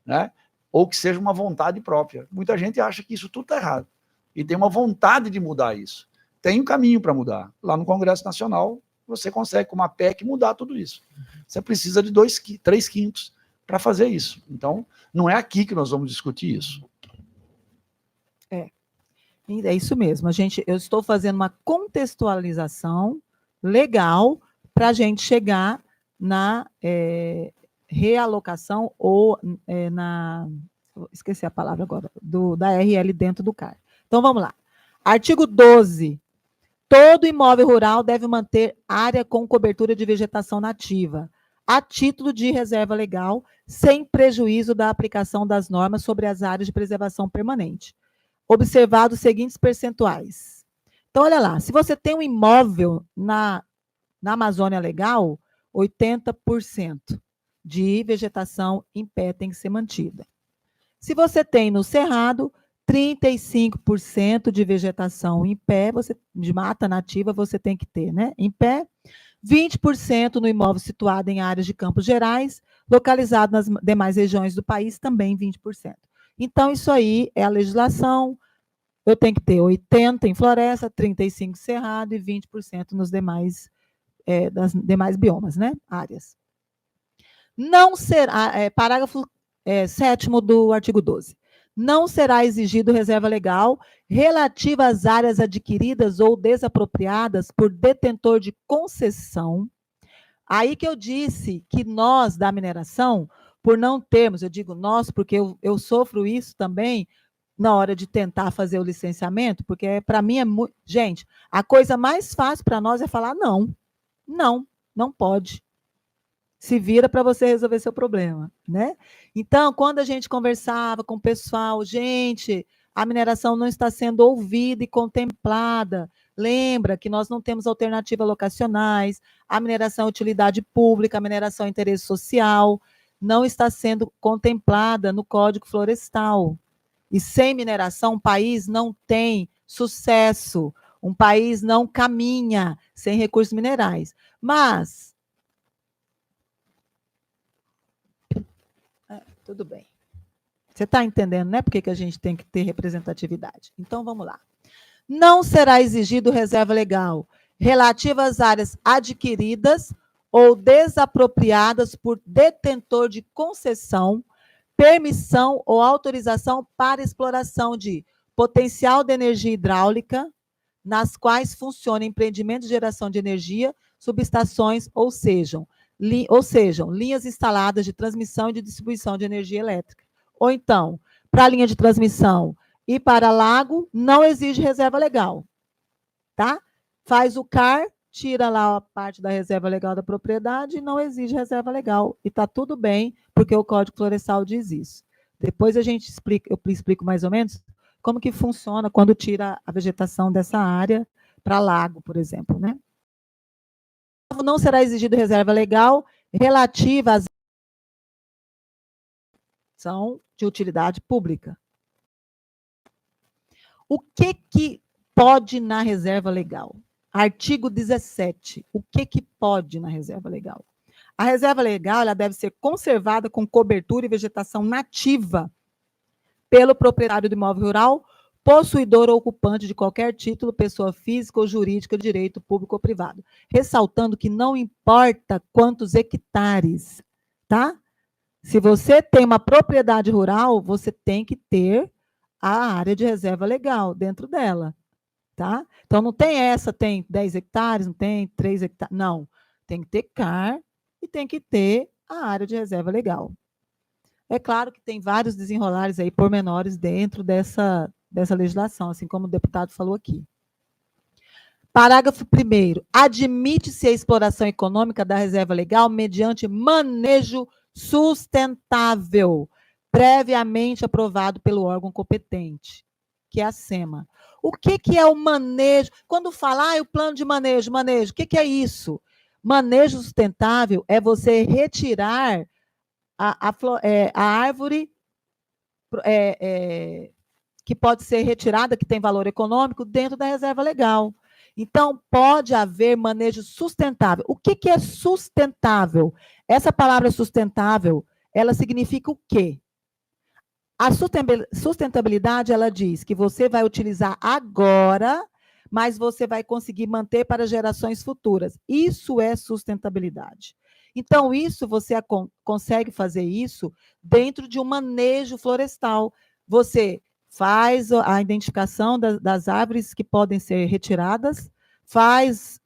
né? Ou que seja uma vontade própria. Muita gente acha que isso tudo está errado, e tem uma vontade de mudar isso. Tem um caminho para mudar. Lá no Congresso Nacional, você consegue, com uma PEC, mudar tudo isso. Você precisa de 3/5 para fazer isso. Então, não é aqui que nós vamos discutir isso. É isso mesmo. Eu estou fazendo uma contextualização legal para a gente chegar na realocação ou esqueci a palavra agora, da RL dentro do CAR. Então, vamos lá. Artigo 12. Todo imóvel rural deve manter área com cobertura de vegetação nativa, a título de reserva legal, sem prejuízo da aplicação das normas sobre as áreas de preservação permanente. Observados os seguintes percentuais. Então, olha lá, se você tem um imóvel na Amazônia Legal, 80% de vegetação em pé tem que ser mantida. Se você tem no Cerrado, 35% de vegetação em pé, de mata nativa, você tem que ter, né? Em pé. 20% no imóvel situado em áreas de Campos Gerais, localizado nas demais regiões do país, também 20%. Então, isso aí é a legislação. Eu tenho que ter 80% em floresta, 35% cerrado e 20% nos demais, das demais biomas, né? Áreas. Não será, parágrafo 7º do artigo 12. Não será exigido reserva legal relativa às áreas adquiridas ou desapropriadas por detentor de concessão. Aí que eu disse que nós, da mineração, por não termos, eu digo nós, porque eu sofro isso também na hora de tentar fazer o licenciamento, porque para mim é muito... Gente, a coisa mais fácil para nós é falar não. Não pode. Se vira para você resolver seu problema, né? Então, quando a gente conversava com o pessoal, gente, a mineração não está sendo ouvida e contemplada. Lembra que nós não temos alternativas locacionais, a mineração é utilidade pública, a mineração é interesse social, não está sendo contemplada no Código Florestal. E sem mineração, um país não tem sucesso, um país não caminha sem recursos minerais. Mas tudo bem. Você está entendendo, né? Por que a gente tem que ter representatividade? Então, vamos lá. Não será exigido reserva legal relativa às áreas adquiridas ou desapropriadas por detentor de concessão, permissão ou autorização para exploração de potencial de energia hidráulica, nas quais funcionam empreendimentos de geração de energia, subestações, ou sejam, linhas instaladas de transmissão e de distribuição de energia elétrica. Ou então, para a linha de transmissão e para lago, não exige reserva legal. Tá? Faz o CAR, tira lá a parte da reserva legal da propriedade e não exige reserva legal. E está tudo bem, porque o Código Florestal diz isso. Depois eu explico mais ou menos como que funciona quando tira a vegetação dessa área para lago, por exemplo, né? Não será exigido reserva legal relativa às são de utilidade pública. O que pode na reserva legal? Artigo 17. O que pode na reserva legal? A reserva legal ela deve ser conservada com cobertura e vegetação nativa pelo proprietário do imóvel rural, possuidor ou ocupante de qualquer título, pessoa física ou jurídica de direito público ou privado. Ressaltando que não importa quantos hectares, tá? Se você tem uma propriedade rural, você tem que ter a área de reserva legal dentro dela, tá? Então, não tem essa, tem 10 hectares, não tem 3 hectares, não. Tem que ter CAR e tem que ter a área de reserva legal. É claro que tem vários desenrolares aí, pormenores, dentro dessa legislação, assim como o deputado falou aqui. Parágrafo 1º. Admite-se a exploração econômica da reserva legal mediante manejo sustentável, previamente aprovado pelo órgão competente, que é a SEMA. O que é o manejo? Quando fala, o plano de manejo, o que é isso? Manejo sustentável é você retirar a árvore que pode ser retirada, que tem valor econômico, dentro da reserva legal. Então, pode haver manejo sustentável. O que é sustentável? Essa palavra sustentável, ela significa o quê? A sustentabilidade, ela diz que você vai utilizar agora, mas você vai conseguir manter para gerações futuras. Isso é sustentabilidade. Então, isso você consegue fazer isso dentro de um manejo florestal. Você faz a identificação das árvores que podem ser retiradas, faz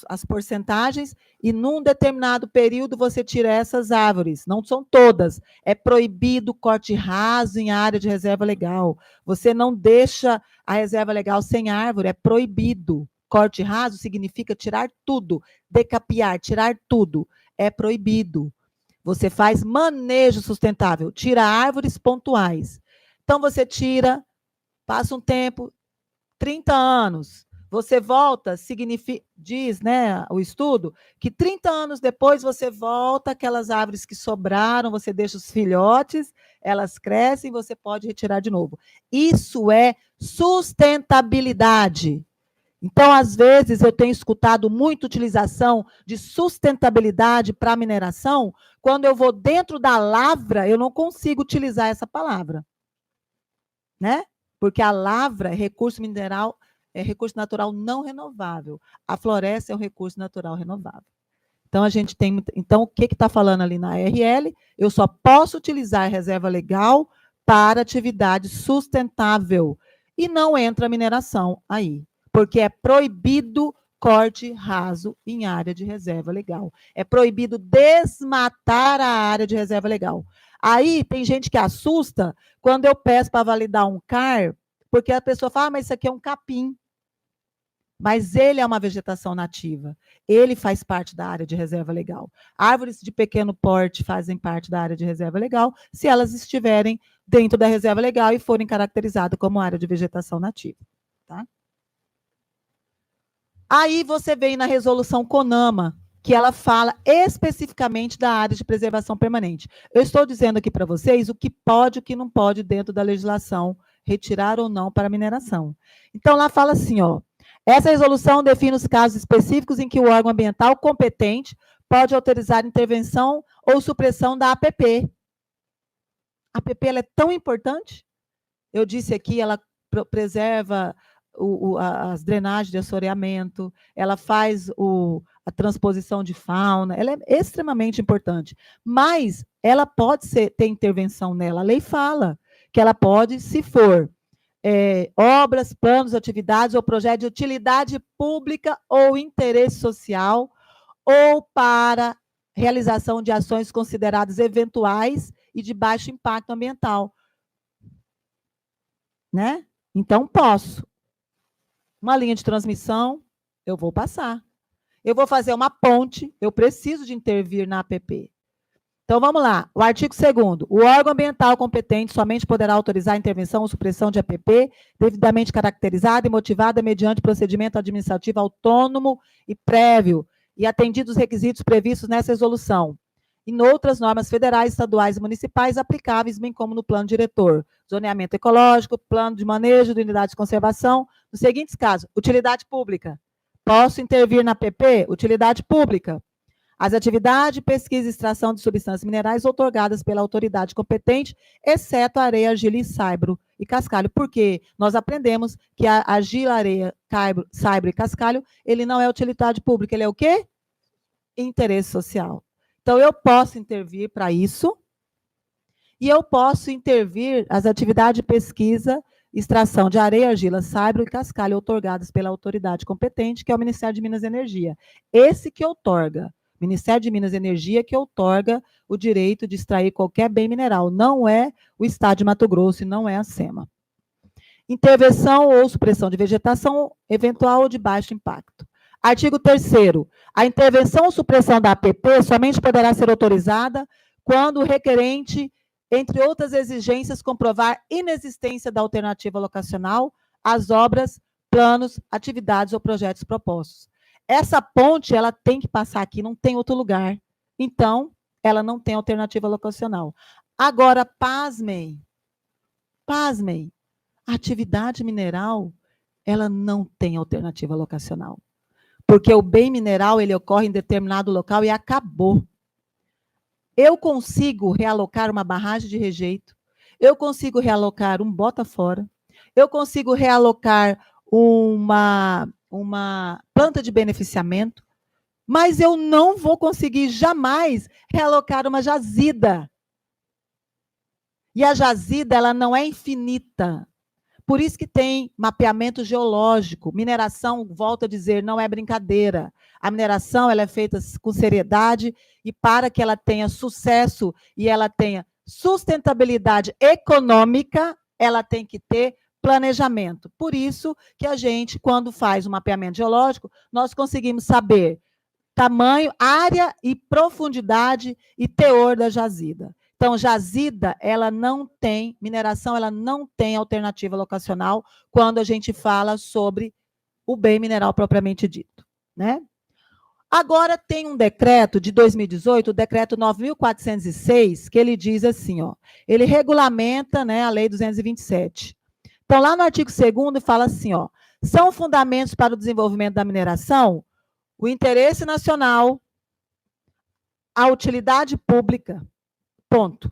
as porcentagens, e num determinado período você tira essas árvores. Não são todas. É proibido corte raso em área de reserva legal. Você não deixa a reserva legal sem árvore, é proibido. Corte raso significa tirar tudo, decapiar, tirar tudo. É proibido. Você faz manejo sustentável, tira árvores pontuais. Então, você tira, passa um tempo, 30 anos, você volta, diz, né, o estudo, que 30 anos depois você volta aquelas árvores que sobraram, você deixa os filhotes, elas crescem, você pode retirar de novo. Isso é sustentabilidade. Então, às vezes, eu tenho escutado muita utilização de sustentabilidade para mineração, quando eu vou dentro da lavra, eu não consigo utilizar essa palavra, né? Porque a lavra é recurso mineral, é recurso natural não renovável. A floresta é um recurso natural renovável. Então, a gente tem... Então, o que está falando ali na RL? Eu só posso utilizar a reserva legal para atividade sustentável. E não entra a mineração aí, porque é proibido corte raso em área de reserva legal. É proibido desmatar a área de reserva legal. Aí tem gente que assusta quando eu peço para validar um CAR, porque a pessoa fala, mas isso aqui é um capim. Mas ele é uma vegetação nativa. Ele faz parte da área de reserva legal. Árvores de pequeno porte fazem parte da área de reserva legal, se elas estiverem dentro da reserva legal e forem caracterizadas como área de vegetação nativa. Tá? Aí você vem na resolução CONAMA, que ela fala especificamente da área de preservação permanente. Eu estou dizendo aqui para vocês o que pode e o que não pode dentro da legislação, retirar ou não para mineração. Então, lá fala assim, ó, essa resolução define os casos específicos em que o órgão ambiental competente pode autorizar intervenção ou supressão da APP. A APP ela é tão importante. Eu disse aqui, ela preserva as drenagens de assoreamento, ela faz a transposição de fauna, ela é extremamente importante. Mas ter intervenção nela. A lei fala que ela pode, se for obras, planos, atividades ou projetos de utilidade pública ou interesse social, ou para realização de ações consideradas eventuais e de baixo impacto ambiental. Né? Então, posso. Uma linha de transmissão, eu vou passar. Eu vou fazer uma ponte, eu preciso de intervir na APP. Então, vamos lá. O artigo 2º. O órgão ambiental competente somente poderá autorizar a intervenção ou supressão de APP devidamente caracterizada e motivada mediante procedimento administrativo autônomo e prévio e atendidos os requisitos previstos nessa resolução. E noutras normas federais, estaduais e municipais aplicáveis, bem como no plano diretor, zoneamento ecológico, plano de manejo de unidades de conservação, nos seguintes casos: utilidade pública. Posso intervir na APP? Utilidade pública. As atividades de pesquisa e extração de substâncias minerais outorgadas pela autoridade competente, exceto areia, argila, saibro e cascalho. Porque nós aprendemos que a argila, areia, saibro e cascalho, ele não é utilidade pública, ele é o quê? Interesse social. Então, eu posso intervir para isso, e eu posso intervir as atividades de pesquisa, extração de areia, argila, saibro e cascalho outorgadas pela autoridade competente, que é o Ministério de Minas e Energia. Esse que outorga, Ministério de Minas e Energia, que outorga o direito de extrair qualquer bem mineral, não é o Estado de Mato Grosso e não é a SEMA. Intervenção ou supressão de vegetação eventual ou de baixo impacto. Artigo 3º. A intervenção ou supressão da APP somente poderá ser autorizada quando o requerente, entre outras exigências, comprovar inexistência da alternativa locacional às obras, planos, atividades ou projetos propostos. Essa ponte, ela tem que passar aqui, não tem outro lugar. Então, ela não tem alternativa locacional. Agora, pasmem, a atividade mineral, ela não tem alternativa locacional. Porque o bem mineral, ele ocorre em determinado local e acabou. Eu consigo realocar uma barragem de rejeito, eu consigo realocar um bota fora, eu consigo realocar uma planta de beneficiamento, mas eu não vou conseguir jamais realocar uma jazida. E a jazida, ela não é infinita. Por isso que tem mapeamento geológico. Mineração, volto a dizer, não é brincadeira. A mineração, ela é feita com seriedade, e para que ela tenha sucesso e ela tenha sustentabilidade econômica, ela tem que ter planejamento. Por isso que a gente, quando faz um mapeamento geológico, nós conseguimos saber tamanho, área e profundidade e teor da jazida. Então, jazida, ela não tem, mineração, ela não tem alternativa locacional quando a gente fala sobre o bem mineral propriamente dito, né? Agora, tem um decreto de 2018, o decreto 9.406, que ele diz assim, ó, ele regulamenta, né, a lei 227. Então, lá no artigo 2º, fala assim, ó, são fundamentos para o desenvolvimento da mineração o interesse nacional, a utilidade pública, ponto.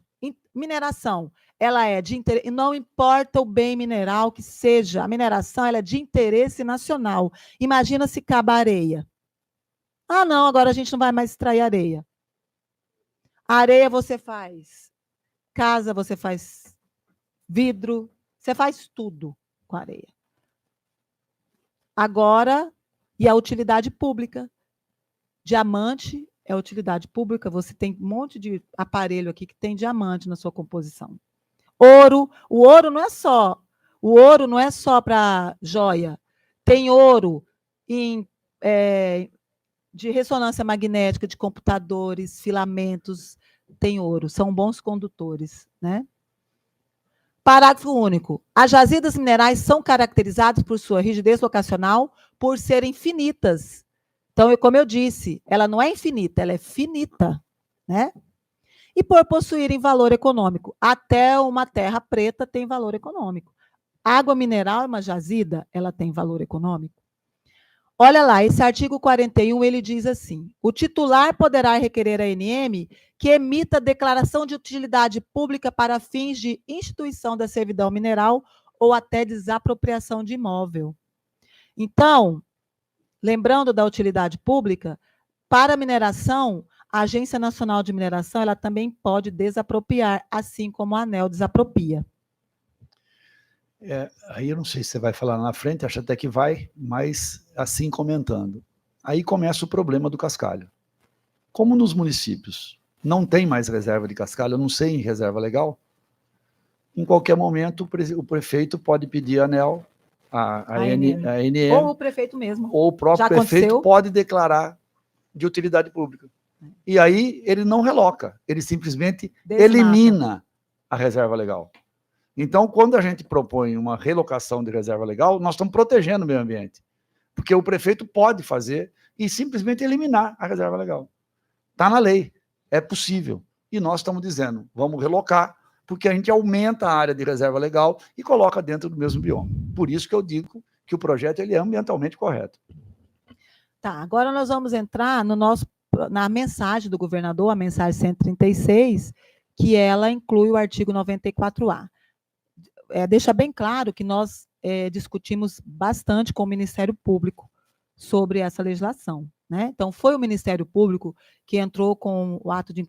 Mineração, ela é de interesse, não importa o bem mineral que seja, a mineração ela é de interesse nacional. Imagina se acaba a areia. Ah, não, agora a gente não vai mais extrair areia. A areia você faz casa, você faz vidro, você faz tudo com areia. Agora, e a utilidade pública. Diamante é utilidade pública, você tem um monte de aparelho aqui que tem diamante na sua composição. Ouro, o ouro não é só para joia. Tem ouro de ressonância magnética de computadores, filamentos, tem ouro, são bons condutores, né? Parágrafo único. As jazidas minerais são caracterizadas por sua rigidez locacional, por serem finitas. Então, como eu disse, ela não é infinita, ela é finita, né? E por possuírem valor econômico. Até uma terra preta tem valor econômico. Água mineral é uma jazida, ela tem valor econômico. Olha lá, esse artigo 41, ele diz assim: o titular poderá requerer à ANM que emita declaração de utilidade pública para fins de instituição da servidão mineral ou até desapropriação de imóvel. Então, lembrando da utilidade pública, para mineração, a Agência Nacional de Mineração, ela também pode desapropriar, assim como a ANEEL desapropria. Aí eu não sei se você vai falar na frente, acho até que vai, mas assim comentando. Aí começa o problema do cascalho. Como nos municípios não tem mais reserva de cascalho, eu não sei em reserva legal, em qualquer momento o prefeito pode pedir a ANEEL, a ANM, ou o prefeito mesmo. Ou o próprio prefeito pode declarar de utilidade pública. E aí ele não reloca, ele simplesmente elimina a reserva legal. Então, quando a gente propõe uma relocação de reserva legal, nós estamos protegendo o meio ambiente, porque o prefeito pode fazer e simplesmente eliminar a reserva legal. Está na lei, é possível. E nós estamos dizendo, vamos relocar, porque a gente aumenta a área de reserva legal e coloca dentro do mesmo bioma. Por isso que eu digo que o projeto ele é ambientalmente correto. Tá, agora nós vamos entrar na mensagem do governador, a mensagem 136, que ela inclui o artigo 94A. Deixa bem claro que nós discutimos bastante com o Ministério Público sobre essa legislação, né? Então, foi o Ministério Público que entrou com o ato de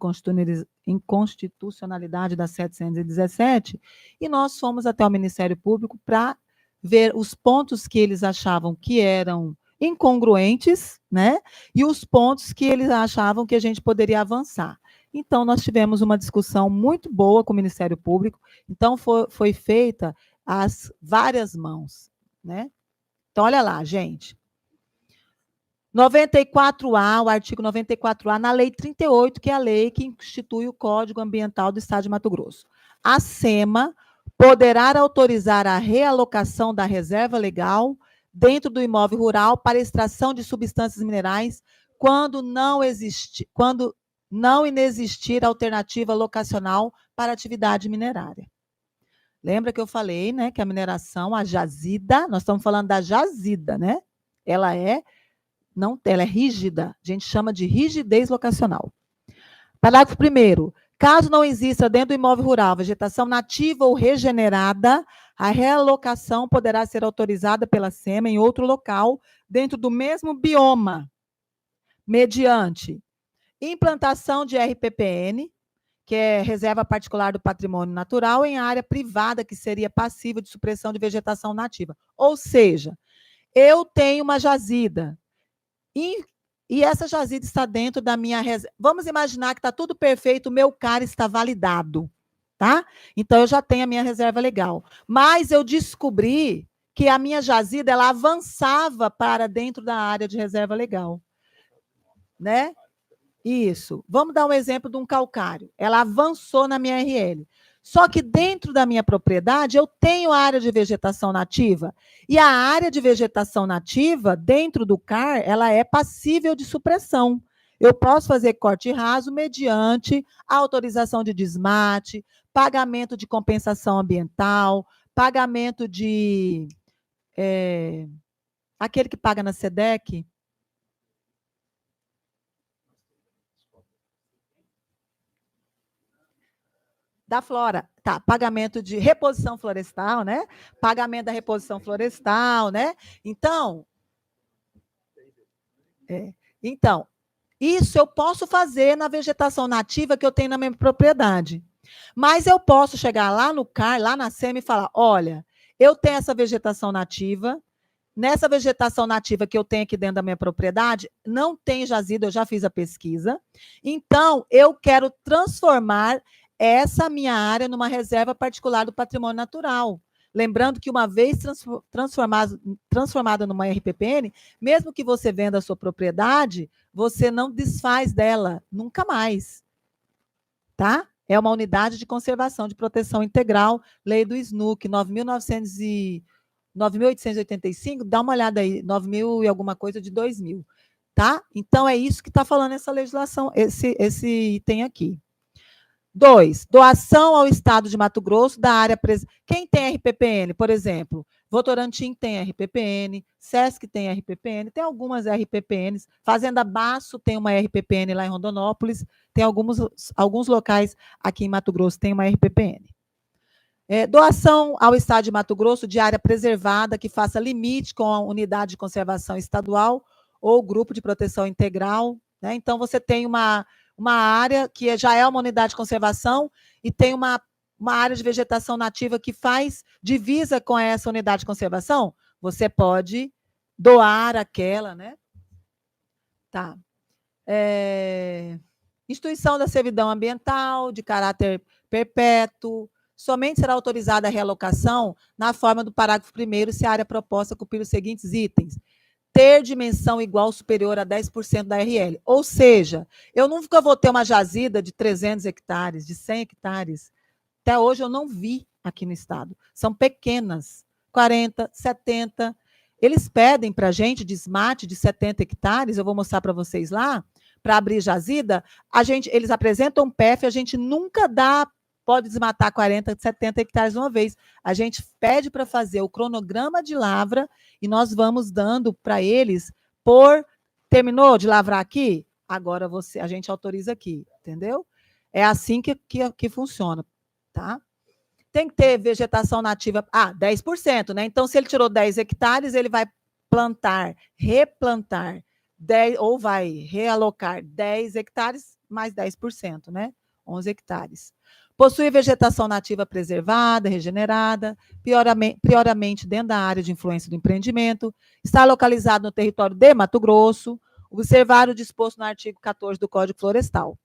inconstitucionalidade da 717 e nós fomos até o Ministério Público para ver os pontos que eles achavam que eram incongruentes, né? E os pontos que eles achavam que a gente poderia avançar. Então, nós tivemos uma discussão muito boa com o Ministério Público. Então, foi feita as várias mãos, né? Então, olha lá, gente. 94A, o artigo 94A, na Lei 38, que é a lei que institui o Código Ambiental do Estado de Mato Grosso. A SEMA poderá autorizar a realocação da reserva legal dentro do imóvel rural para extração de substâncias minerais quando não inexistir alternativa locacional para atividade minerária. Lembra que eu falei, né, que a mineração, a jazida, nós estamos falando da jazida, né? Ela é rígida, a gente chama de rigidez locacional. Parágrafo 1º. Caso não exista dentro do imóvel rural vegetação nativa ou regenerada, a realocação poderá ser autorizada pela SEMA em outro local, dentro do mesmo bioma, mediante implantação de RPPN, que é Reserva Particular do Patrimônio Natural, em área privada, que seria passível de supressão de vegetação nativa. Ou seja, eu tenho uma jazida, e essa jazida está dentro da minha reserva. Vamos imaginar que está tudo perfeito, o meu CAR está validado, tá? Então, eu já tenho a minha reserva legal. Mas eu descobri que a minha jazida, ela avançava para dentro da área de reserva legal, né? Isso. Vamos dar um exemplo de um calcário. Ela avançou na minha RL. Só que dentro da minha propriedade, eu tenho área de vegetação nativa. E a área de vegetação nativa, dentro do CAR, ela é passível de supressão. Eu posso fazer corte raso mediante autorização de desmate, pagamento de compensação ambiental, pagamento de... aquele que paga na SEDEC... da flora, tá, pagamento de reposição florestal, né? Pagamento da reposição florestal, né? Então, isso eu posso fazer na vegetação nativa que eu tenho na minha propriedade. Mas eu posso chegar lá no CAR, lá na SEMA e falar, olha, eu tenho essa vegetação nativa, nessa vegetação nativa que eu tenho aqui dentro da minha propriedade, não tem jazida, eu já fiz a pesquisa, então eu quero transformar essa minha área numa reserva particular do patrimônio natural. Lembrando que uma vez transformada numa RPPN, mesmo que você venda a sua propriedade, você não desfaz dela nunca mais. Tá? É uma unidade de conservação de proteção integral, lei do SNUC, 9.885, dá uma olhada aí, 9.000 e alguma coisa de 2000. Tá? Então, é isso que está falando essa legislação, esse item aqui. 2, doação ao Estado de Mato Grosso da área... Quem tem RPPN, por exemplo? Votorantim tem RPPN, Sesc tem RPPN, tem algumas RPPNs, Fazenda Baço tem uma RPPN lá em Rondonópolis, tem alguns locais aqui em Mato Grosso tem uma RPPN. Doação ao Estado de Mato Grosso de área preservada que faça limite com a unidade de conservação estadual ou grupo de proteção integral, né? Então, você tem uma área que já é uma unidade de conservação e tem uma área de vegetação nativa que faz divisa com essa unidade de conservação, você pode doar aquela, né? Tá. Instituição da servidão ambiental de caráter perpétuo, somente será autorizada a realocação na forma do parágrafo 1º se a área proposta cumprir os seguintes itens: ter dimensão igual ou superior a 10% da RL. Ou seja, eu nunca vou ter uma jazida de 300 hectares, de 100 hectares. Até hoje eu não vi aqui no estado. São pequenas, 40, 70. Eles pedem para a gente desmate de 70 hectares, eu vou mostrar para vocês lá, para abrir jazida, eles apresentam um PEF, a gente nunca pode desmatar 40, 70 hectares uma vez. A gente pede para fazer o cronograma de lavra e nós vamos dando para eles terminou de lavrar aqui? Agora a gente autoriza aqui, entendeu? É assim que funciona, tá? Tem que ter vegetação nativa, 10%, né? Então, se ele tirou 10 hectares, ele vai replantar 10, ou vai realocar 10 hectares mais 10%, né? 11 hectares. Possui vegetação nativa preservada, regenerada, prioramente dentro da área de influência do empreendimento, está localizado no território de Mato Grosso, observar o disposto no artigo 14 do Código Florestal.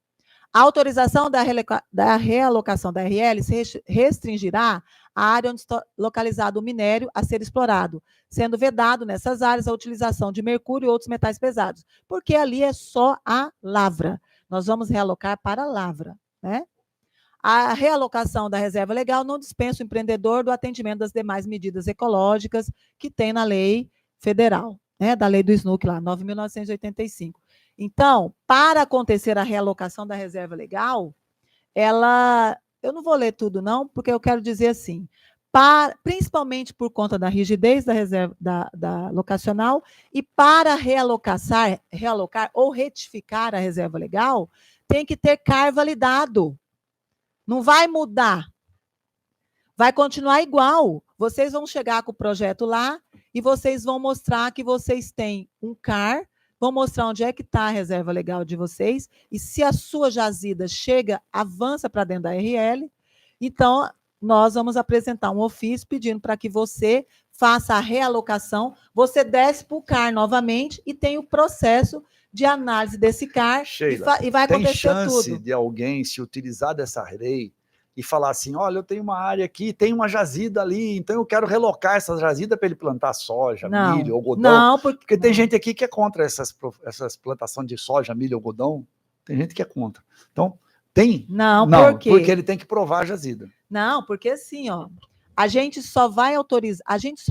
A autorização da realocação da RL se restringirá à área onde está localizado o minério a ser explorado, sendo vedado nessas áreas a utilização de mercúrio e outros metais pesados, porque ali é só a lavra. Nós vamos realocar para a lavra, né? A realocação da reserva legal não dispensa o empreendedor do atendimento das demais medidas ecológicas que tem na lei federal, né, da lei do SNUC lá, 9.985. Então, para acontecer a realocação da reserva legal, eu não vou ler tudo não, porque eu quero dizer assim, principalmente por conta da rigidez da reserva da locacional e para realocar ou retificar a reserva legal, tem que ter CAR validado. Não vai mudar. Vai continuar igual. Vocês vão chegar com o projeto lá e vocês vão mostrar que vocês têm um CAR, vão mostrar onde é que está a reserva legal de vocês, e se a sua jazida avança para dentro da RL, então nós vamos apresentar um ofício pedindo para que você faça a realocação, você desce para o CAR novamente e tem o processo de análise desse CAR. Sheila, e vai acontecer chance tudo. De alguém se utilizar dessa lei e falar assim, olha, eu tenho uma área aqui, tem uma jazida ali, então eu quero relocar essa jazida para ele plantar soja, milho, algodão. Não, porque tem gente aqui que é contra essas plantações de soja, milho, algodão. Tem gente que é contra. Então, tem? Não, porque ele tem que provar a jazida. Não, porque assim, ó, a gente só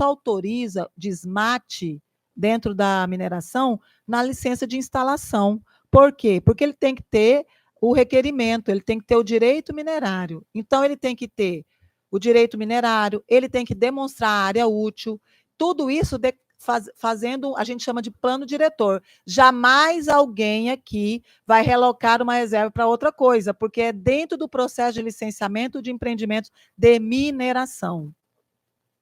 autoriza desmate dentro da mineração na licença de instalação. Por quê? Porque ele tem que ter o requerimento, ele tem que ter o direito minerário. Então, ele tem que ter o direito minerário, ele tem que demonstrar a área útil, tudo isso fazendo, a gente chama de plano diretor. Jamais alguém aqui vai relocar uma reserva para outra coisa, porque é dentro do processo de licenciamento de empreendimentos de mineração.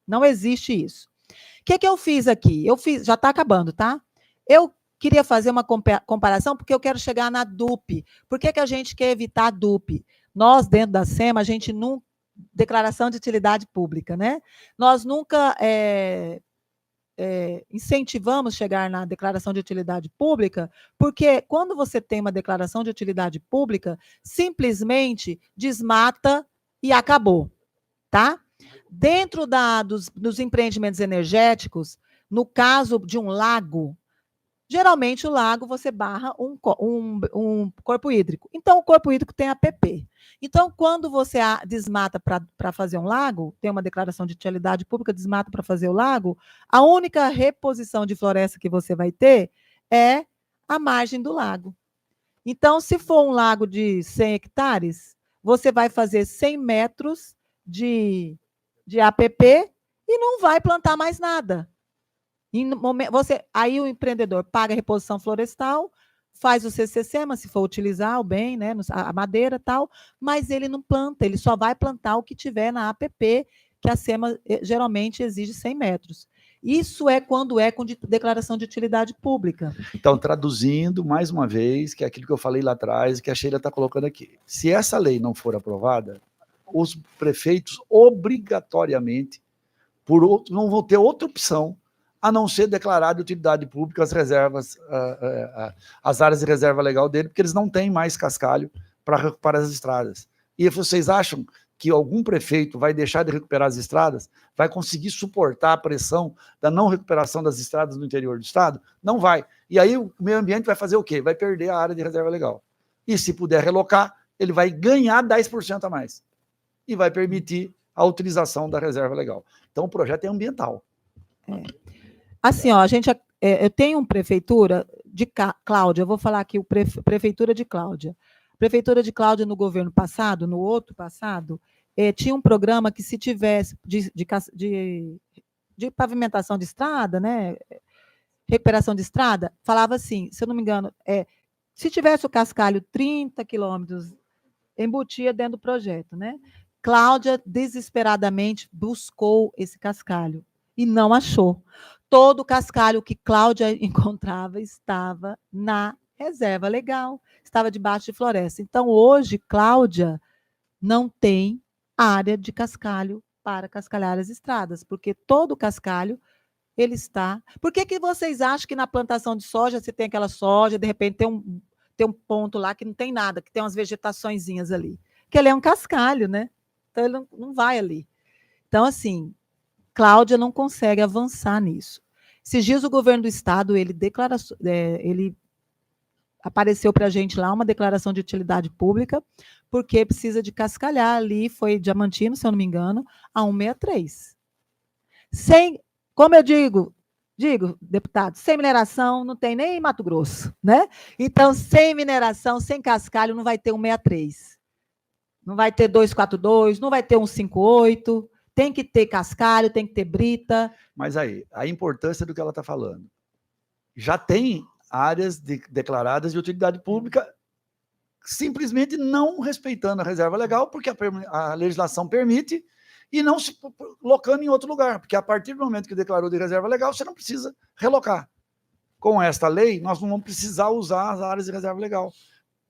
Não existe isso. O que eu fiz aqui? Já está acabando, tá? Eu queria fazer uma comparação, porque eu quero chegar na DUP. Por que a gente quer evitar a DUP? Nós, dentro da SEMA, a gente nunca... Declaração de utilidade pública, né? Nós nunca incentivamos chegar na declaração de utilidade pública, porque quando você tem uma declaração de utilidade pública, simplesmente desmata e acabou, tá? Dentro dos empreendimentos energéticos, no caso de um lago, geralmente o lago você barra um corpo hídrico. Então, o corpo hídrico tem APP. Então, quando você desmata para fazer um lago, tem uma declaração de utilidade pública, desmata para fazer o lago, a única reposição de floresta que você vai ter é a margem do lago. Então, se for um lago de 100 hectares, você vai fazer 100 metros de APP e não vai plantar mais nada. Aí o empreendedor paga a reposição florestal, faz o CCC, mas se for utilizar o bem, né, a madeira e tal, mas ele não planta, ele só vai plantar o que tiver na APP, que a SEMA geralmente exige 100 metros. Isso é quando é com declaração de utilidade pública. Então, traduzindo, mais uma vez, que é aquilo que eu falei lá atrás, que a Sheila está colocando aqui. Se essa lei não for aprovada, os prefeitos, obrigatoriamente, não vão ter outra opção a não ser declarar de utilidade pública as reservas, as áreas de reserva legal dele, porque eles não têm mais cascalho para recuperar as estradas. E vocês acham que algum prefeito vai deixar de recuperar as estradas? Vai conseguir suportar a pressão da não recuperação das estradas no interior do estado? Não vai. E aí o meio ambiente vai fazer o quê? Vai perder a área de reserva legal. E se puder relocar, ele vai ganhar 10% a mais. E vai permitir a utilização da reserva legal. Então o projeto é ambiental. Assim, ó, eu tenho uma prefeitura de Cláudia, eu vou falar aqui, prefeitura de Cláudia. Prefeitura de Cláudia, no governo passado, no outro passado, tinha um programa que, se tivesse de pavimentação de estrada, né, recuperação de estrada, falava assim, se eu não me engano, se tivesse o cascalho 30 quilômetros, embutia dentro do projeto, né? Cláudia desesperadamente buscou esse cascalho e não achou. Todo o cascalho que Cláudia encontrava estava na reserva legal, estava debaixo de floresta. Então, hoje, Cláudia não tem área de cascalho para cascalhar as estradas, porque todo o cascalho ele está. Por que vocês acham que na plantação de soja você tem aquela soja, de repente tem um ponto lá que não tem nada, que tem umas vegetaçõezinhas ali? Que ele é um cascalho, né? Então ele não vai ali. Então, assim, Cláudia não consegue avançar nisso. Esses dias o governo do estado, ele apareceu para a gente lá uma declaração de utilidade pública, porque precisa de cascalhar ali, foi Diamantino, se eu não me engano, a 163. Como eu digo, deputado, sem mineração não tem nem Mato Grosso, né? Então, sem mineração, sem cascalho, não vai ter 163. Não vai ter 242, não vai ter 158. Tem que ter cascalho, tem que ter brita. Mas aí, a importância do que ela está falando. Já tem áreas declaradas de utilidade pública simplesmente não respeitando a reserva legal, porque a legislação permite, e não se colocando em outro lugar, porque a partir do momento que declarou de reserva legal, você não precisa relocar. Com esta lei, nós não vamos precisar usar as áreas de reserva legal.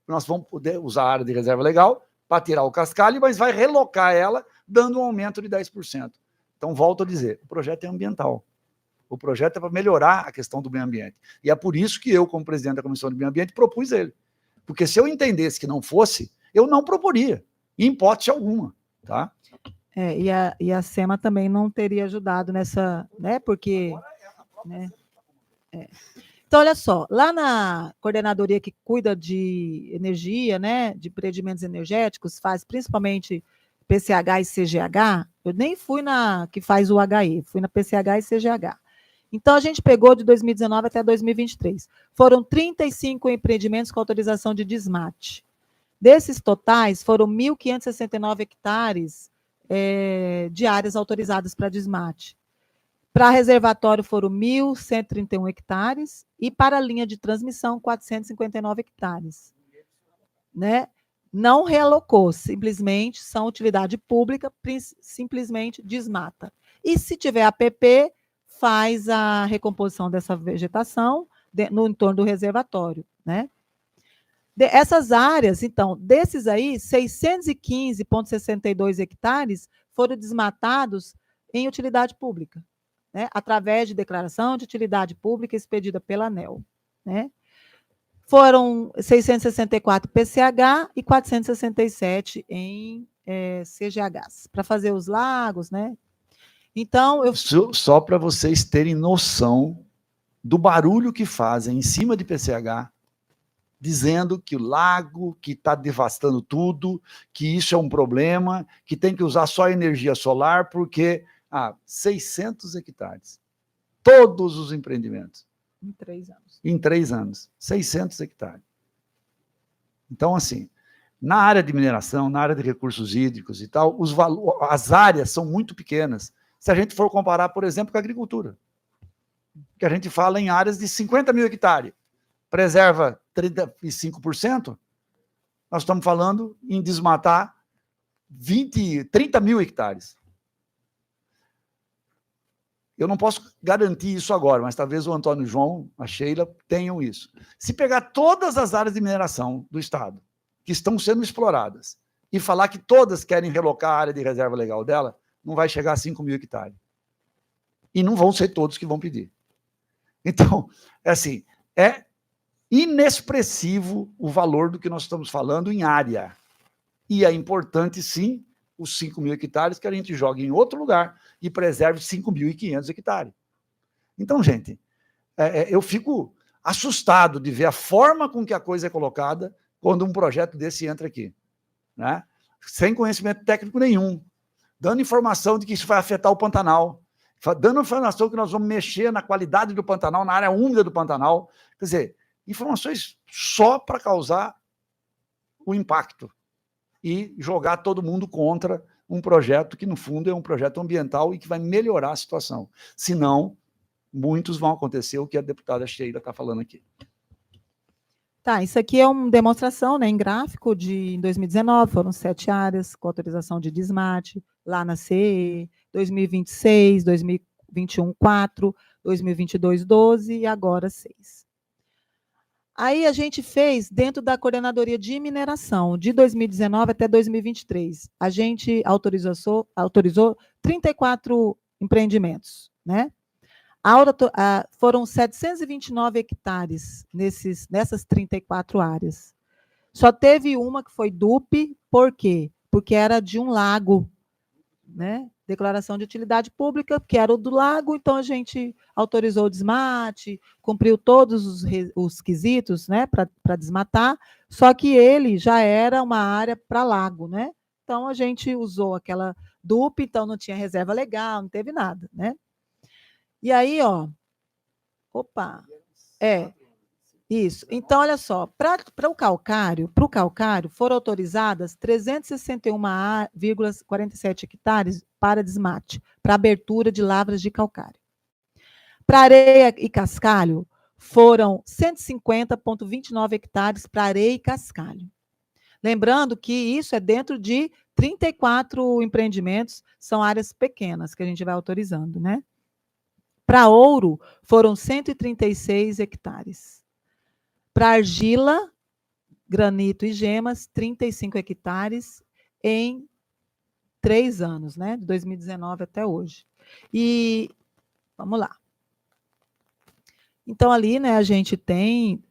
Nós vamos poder usar a área de reserva legal para tirar o cascalho, mas vai relocar ela, dando um aumento de 10%. Então, volto a dizer, o projeto é ambiental. O projeto é para melhorar a questão do meio ambiente. E é por isso que eu, como presidente da Comissão de Meio Ambiente, propus ele. Porque se eu entendesse que não fosse, eu não proporia, em hipótese alguma. Tá? E a SEMA também não teria ajudado nessa, né? Porque. Né, Então, olha só, lá na coordenadoria que cuida de energia, né, de empreendimentos energéticos, faz principalmente PCH e CGH, eu nem fui na que faz o HE, fui na PCH e CGH. Então, a gente pegou de 2019 até 2023. Foram 35 empreendimentos com autorização de desmate. Desses totais, foram 1.569 hectares de áreas autorizadas para desmate. Para reservatório foram 1.131 hectares e para a linha de transmissão, 459 hectares. Né? Não realocou, simplesmente são utilidade pública, simplesmente desmata. E se tiver APP, faz a recomposição dessa vegetação no entorno do reservatório. Né? Essas áreas, então, desses aí, 615,62 hectares foram desmatados em utilidade pública. Né, através de declaração de utilidade pública expedida pela ANEEL. Né? Foram 664 PCH e 467 em CGHs, para fazer os lagos. Né? Então, Só para vocês terem noção do barulho que fazem em cima de PCH, dizendo que o lago, que está devastando tudo, que isso é um problema, que tem que usar só energia solar, porque 600 hectares. Todos os empreendimentos. Em 3 anos. Em 3 anos. 600 hectares. Então, assim, Na área de mineração, na área de recursos hídricos e tal, as áreas são muito pequenas. Se a gente for comparar, por exemplo, com a agricultura, que a gente fala em áreas de 50 mil hectares, preserva 35%, nós estamos falando em desmatar 30 mil hectares. Eu não posso garantir isso agora, mas talvez o Antônio João, a Sheila, tenham isso. Se pegar todas as áreas de mineração do Estado que estão sendo exploradas e falar que todas querem relocar a área de reserva legal dela, não vai chegar a 5 mil hectares. E não vão ser todos que vão pedir. Então, é assim, é inexpressivo o valor do que nós estamos falando em área. E é importante, sim, os 5 mil hectares que a gente jogue em outro lugar e preserve 5.500 hectares. Então, gente, eu fico assustado de ver a forma com que a coisa é colocada quando um projeto desse entra aqui, né? Sem conhecimento técnico nenhum, dando informação de que isso vai afetar o Pantanal, dando informação que nós vamos mexer na qualidade do Pantanal, na área úmida do Pantanal. Quer dizer, informações só para causar o impacto e jogar todo mundo contra um projeto que, no fundo, é um projeto ambiental e que vai melhorar a situação. Senão, muitos vão acontecer o que a deputada Sheila está falando aqui. Tá, isso aqui é uma demonstração, né, em gráfico em 2019, foram 7 áreas com autorização de desmate, lá na CE, 2026, 2021, 4, 2022, 12 e agora 6. Aí a gente fez dentro da coordenadoria de mineração, de 2019 até 2023. A gente autorizou 34 empreendimentos, né? Foram 729 hectares nessas 34 áreas. Só teve uma que foi DUP, por quê? Porque era de um lago, né? Declaração de utilidade pública, que era o do lago, então a gente autorizou o desmate, cumpriu todos os quesitos, né, para desmatar, só que ele já era uma área para lago, né? Então a gente usou aquela DUP, então não tinha reserva legal, não teve nada, né? E aí, ó, isso. Então, olha só, para o calcário foram autorizadas 361,47 hectares para desmate, para abertura de lavras de calcário. Para areia e cascalho, foram 150,29 hectares para areia e cascalho. Lembrando que isso é dentro de 34 empreendimentos, são áreas pequenas que a gente vai autorizando, né? Para ouro, foram 136 hectares. Para argila, granito e gemas, 35 hectares em 3 anos, né? De 2019 até hoje. E vamos lá. Então, ali, né, a gente tem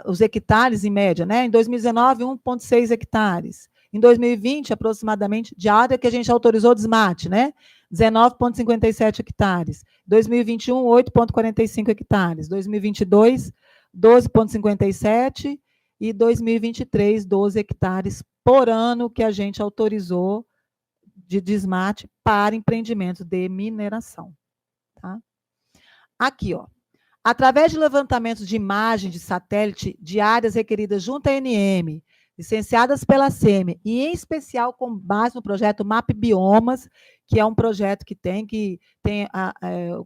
os hectares em média, né? Em 2019, 1,6 hectares. Em 2020, aproximadamente, de área que a gente autorizou desmate, né? 19,57 hectares. 2021, 8,45 hectares. 2022, 12,57 e 2023, 12 hectares por ano que a gente autorizou de desmate para empreendimentos de mineração. Tá? Aqui, ó. Através de levantamentos de imagem de satélite de áreas requeridas junto à ANM, licenciadas pela SEME, e em especial com base no projeto MAP Biomas, que é um projeto que tem a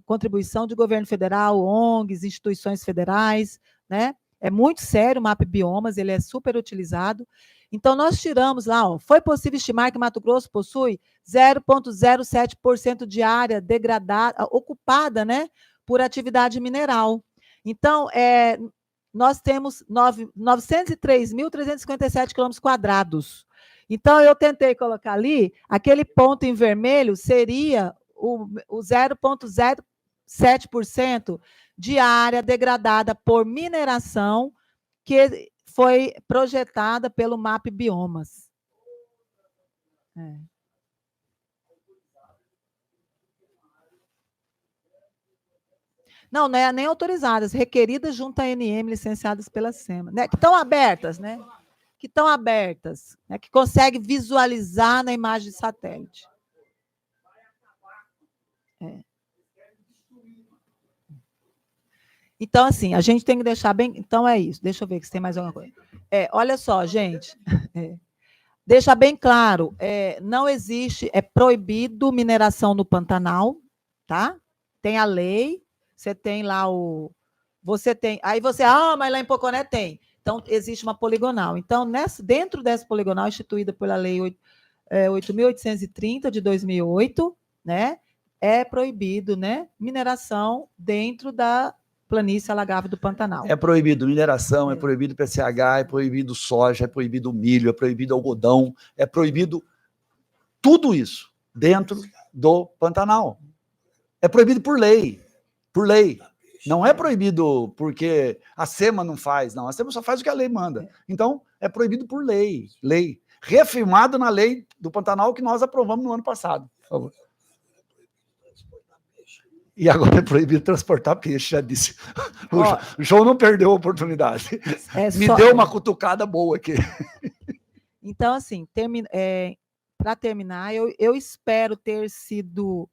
contribuição de governo federal, ONGs, instituições federais, né? É muito sério o MAP Biomas, ele é super utilizado. Então, nós tiramos lá, ó, foi possível estimar que Mato Grosso possui 0,07% de área degradada, ocupada, né, por atividade mineral. Então, nós temos 903.357 quilômetros quadrados. Então, eu tentei colocar ali, aquele ponto em vermelho seria o 0,07% de área degradada por mineração que foi projetada pelo MAP Biomas. Não é nem autorizadas, requeridas junto à ANM, licenciadas pela SEMA, né? Que estão abertas, né? Que estão abertas, né? Que consegue visualizar na imagem de satélite. Então, assim, a gente tem que deixar bem... Então, é isso. Deixa eu ver se tem mais alguma coisa. Olha só, gente. Deixa bem claro, não existe, é proibido mineração no Pantanal, tá? Tem a lei, você tem lá aí você, mas lá em Poconé tem. Então, existe uma poligonal. Então, dentro dessa poligonal, instituída pela lei 8.830 de 2008, né, é proibido, né, mineração dentro da planície alagável do Pantanal. É proibido mineração, é proibido PCH, é proibido soja, é proibido milho, é proibido algodão, é proibido tudo isso dentro do Pantanal. É proibido por lei, por lei. Não é proibido porque a SEMA não faz, não. A SEMA só faz o que a lei manda. Então, é proibido por lei. Lei. Reafirmado na lei do Pantanal que nós aprovamos no ano passado. Por favor. E agora é proibido transportar peixe, já disse. O João não perdeu a oportunidade. Me deu uma cutucada boa aqui. Então, assim, para terminar, eu espero ter sido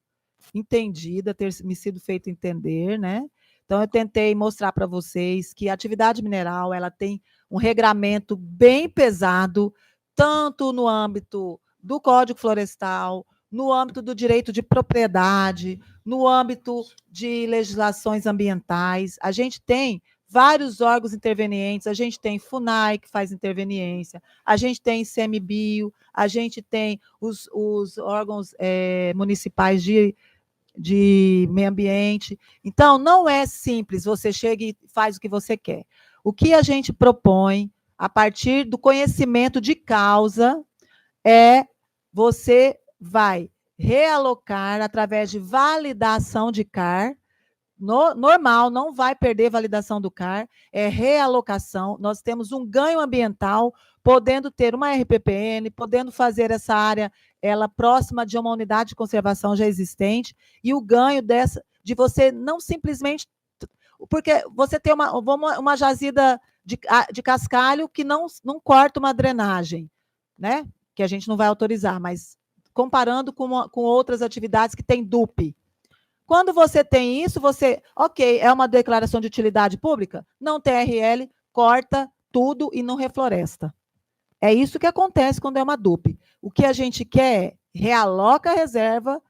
entendida, ter me sido feito entender, né? Então, eu tentei mostrar para vocês que a atividade mineral ela tem um regramento bem pesado, tanto no âmbito do Código Florestal, no âmbito do direito de propriedade, no âmbito de legislações ambientais. A gente tem vários órgãos intervenientes, a gente tem FUNAI, que faz interveniência, a gente tem ICMBio, a gente tem os órgãos municipais de meio ambiente. Então, não é simples, você chega e faz o que você quer. O que a gente propõe, a partir do conhecimento de causa, você vai realocar através de validação de CAR, normal, não vai perder validação do CAR, é realocação. Nós temos um ganho ambiental, podendo ter uma RPPN, podendo fazer essa área ela próxima de uma unidade de conservação já existente, e o ganho de você não simplesmente... Porque você tem uma jazida de cascalho que não corta uma drenagem, né? Que a gente não vai autorizar, mas comparando com outras atividades que tem DUP. Quando você tem isso, é uma declaração de utilidade pública? Não tem RL, corta tudo e não refloresta. É isso que acontece quando é uma DUP. O que a gente quer é realoca a reserva,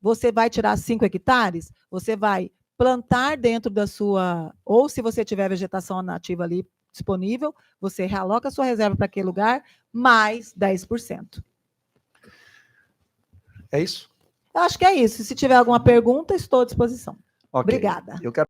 você vai tirar 5 hectares, você vai plantar dentro da sua... Ou se você tiver vegetação nativa ali disponível, você realoca a sua reserva para aquele lugar, mais 10%. É isso? Eu acho que é isso. Se tiver alguma pergunta, estou à disposição. Okay. Obrigada. Eu quero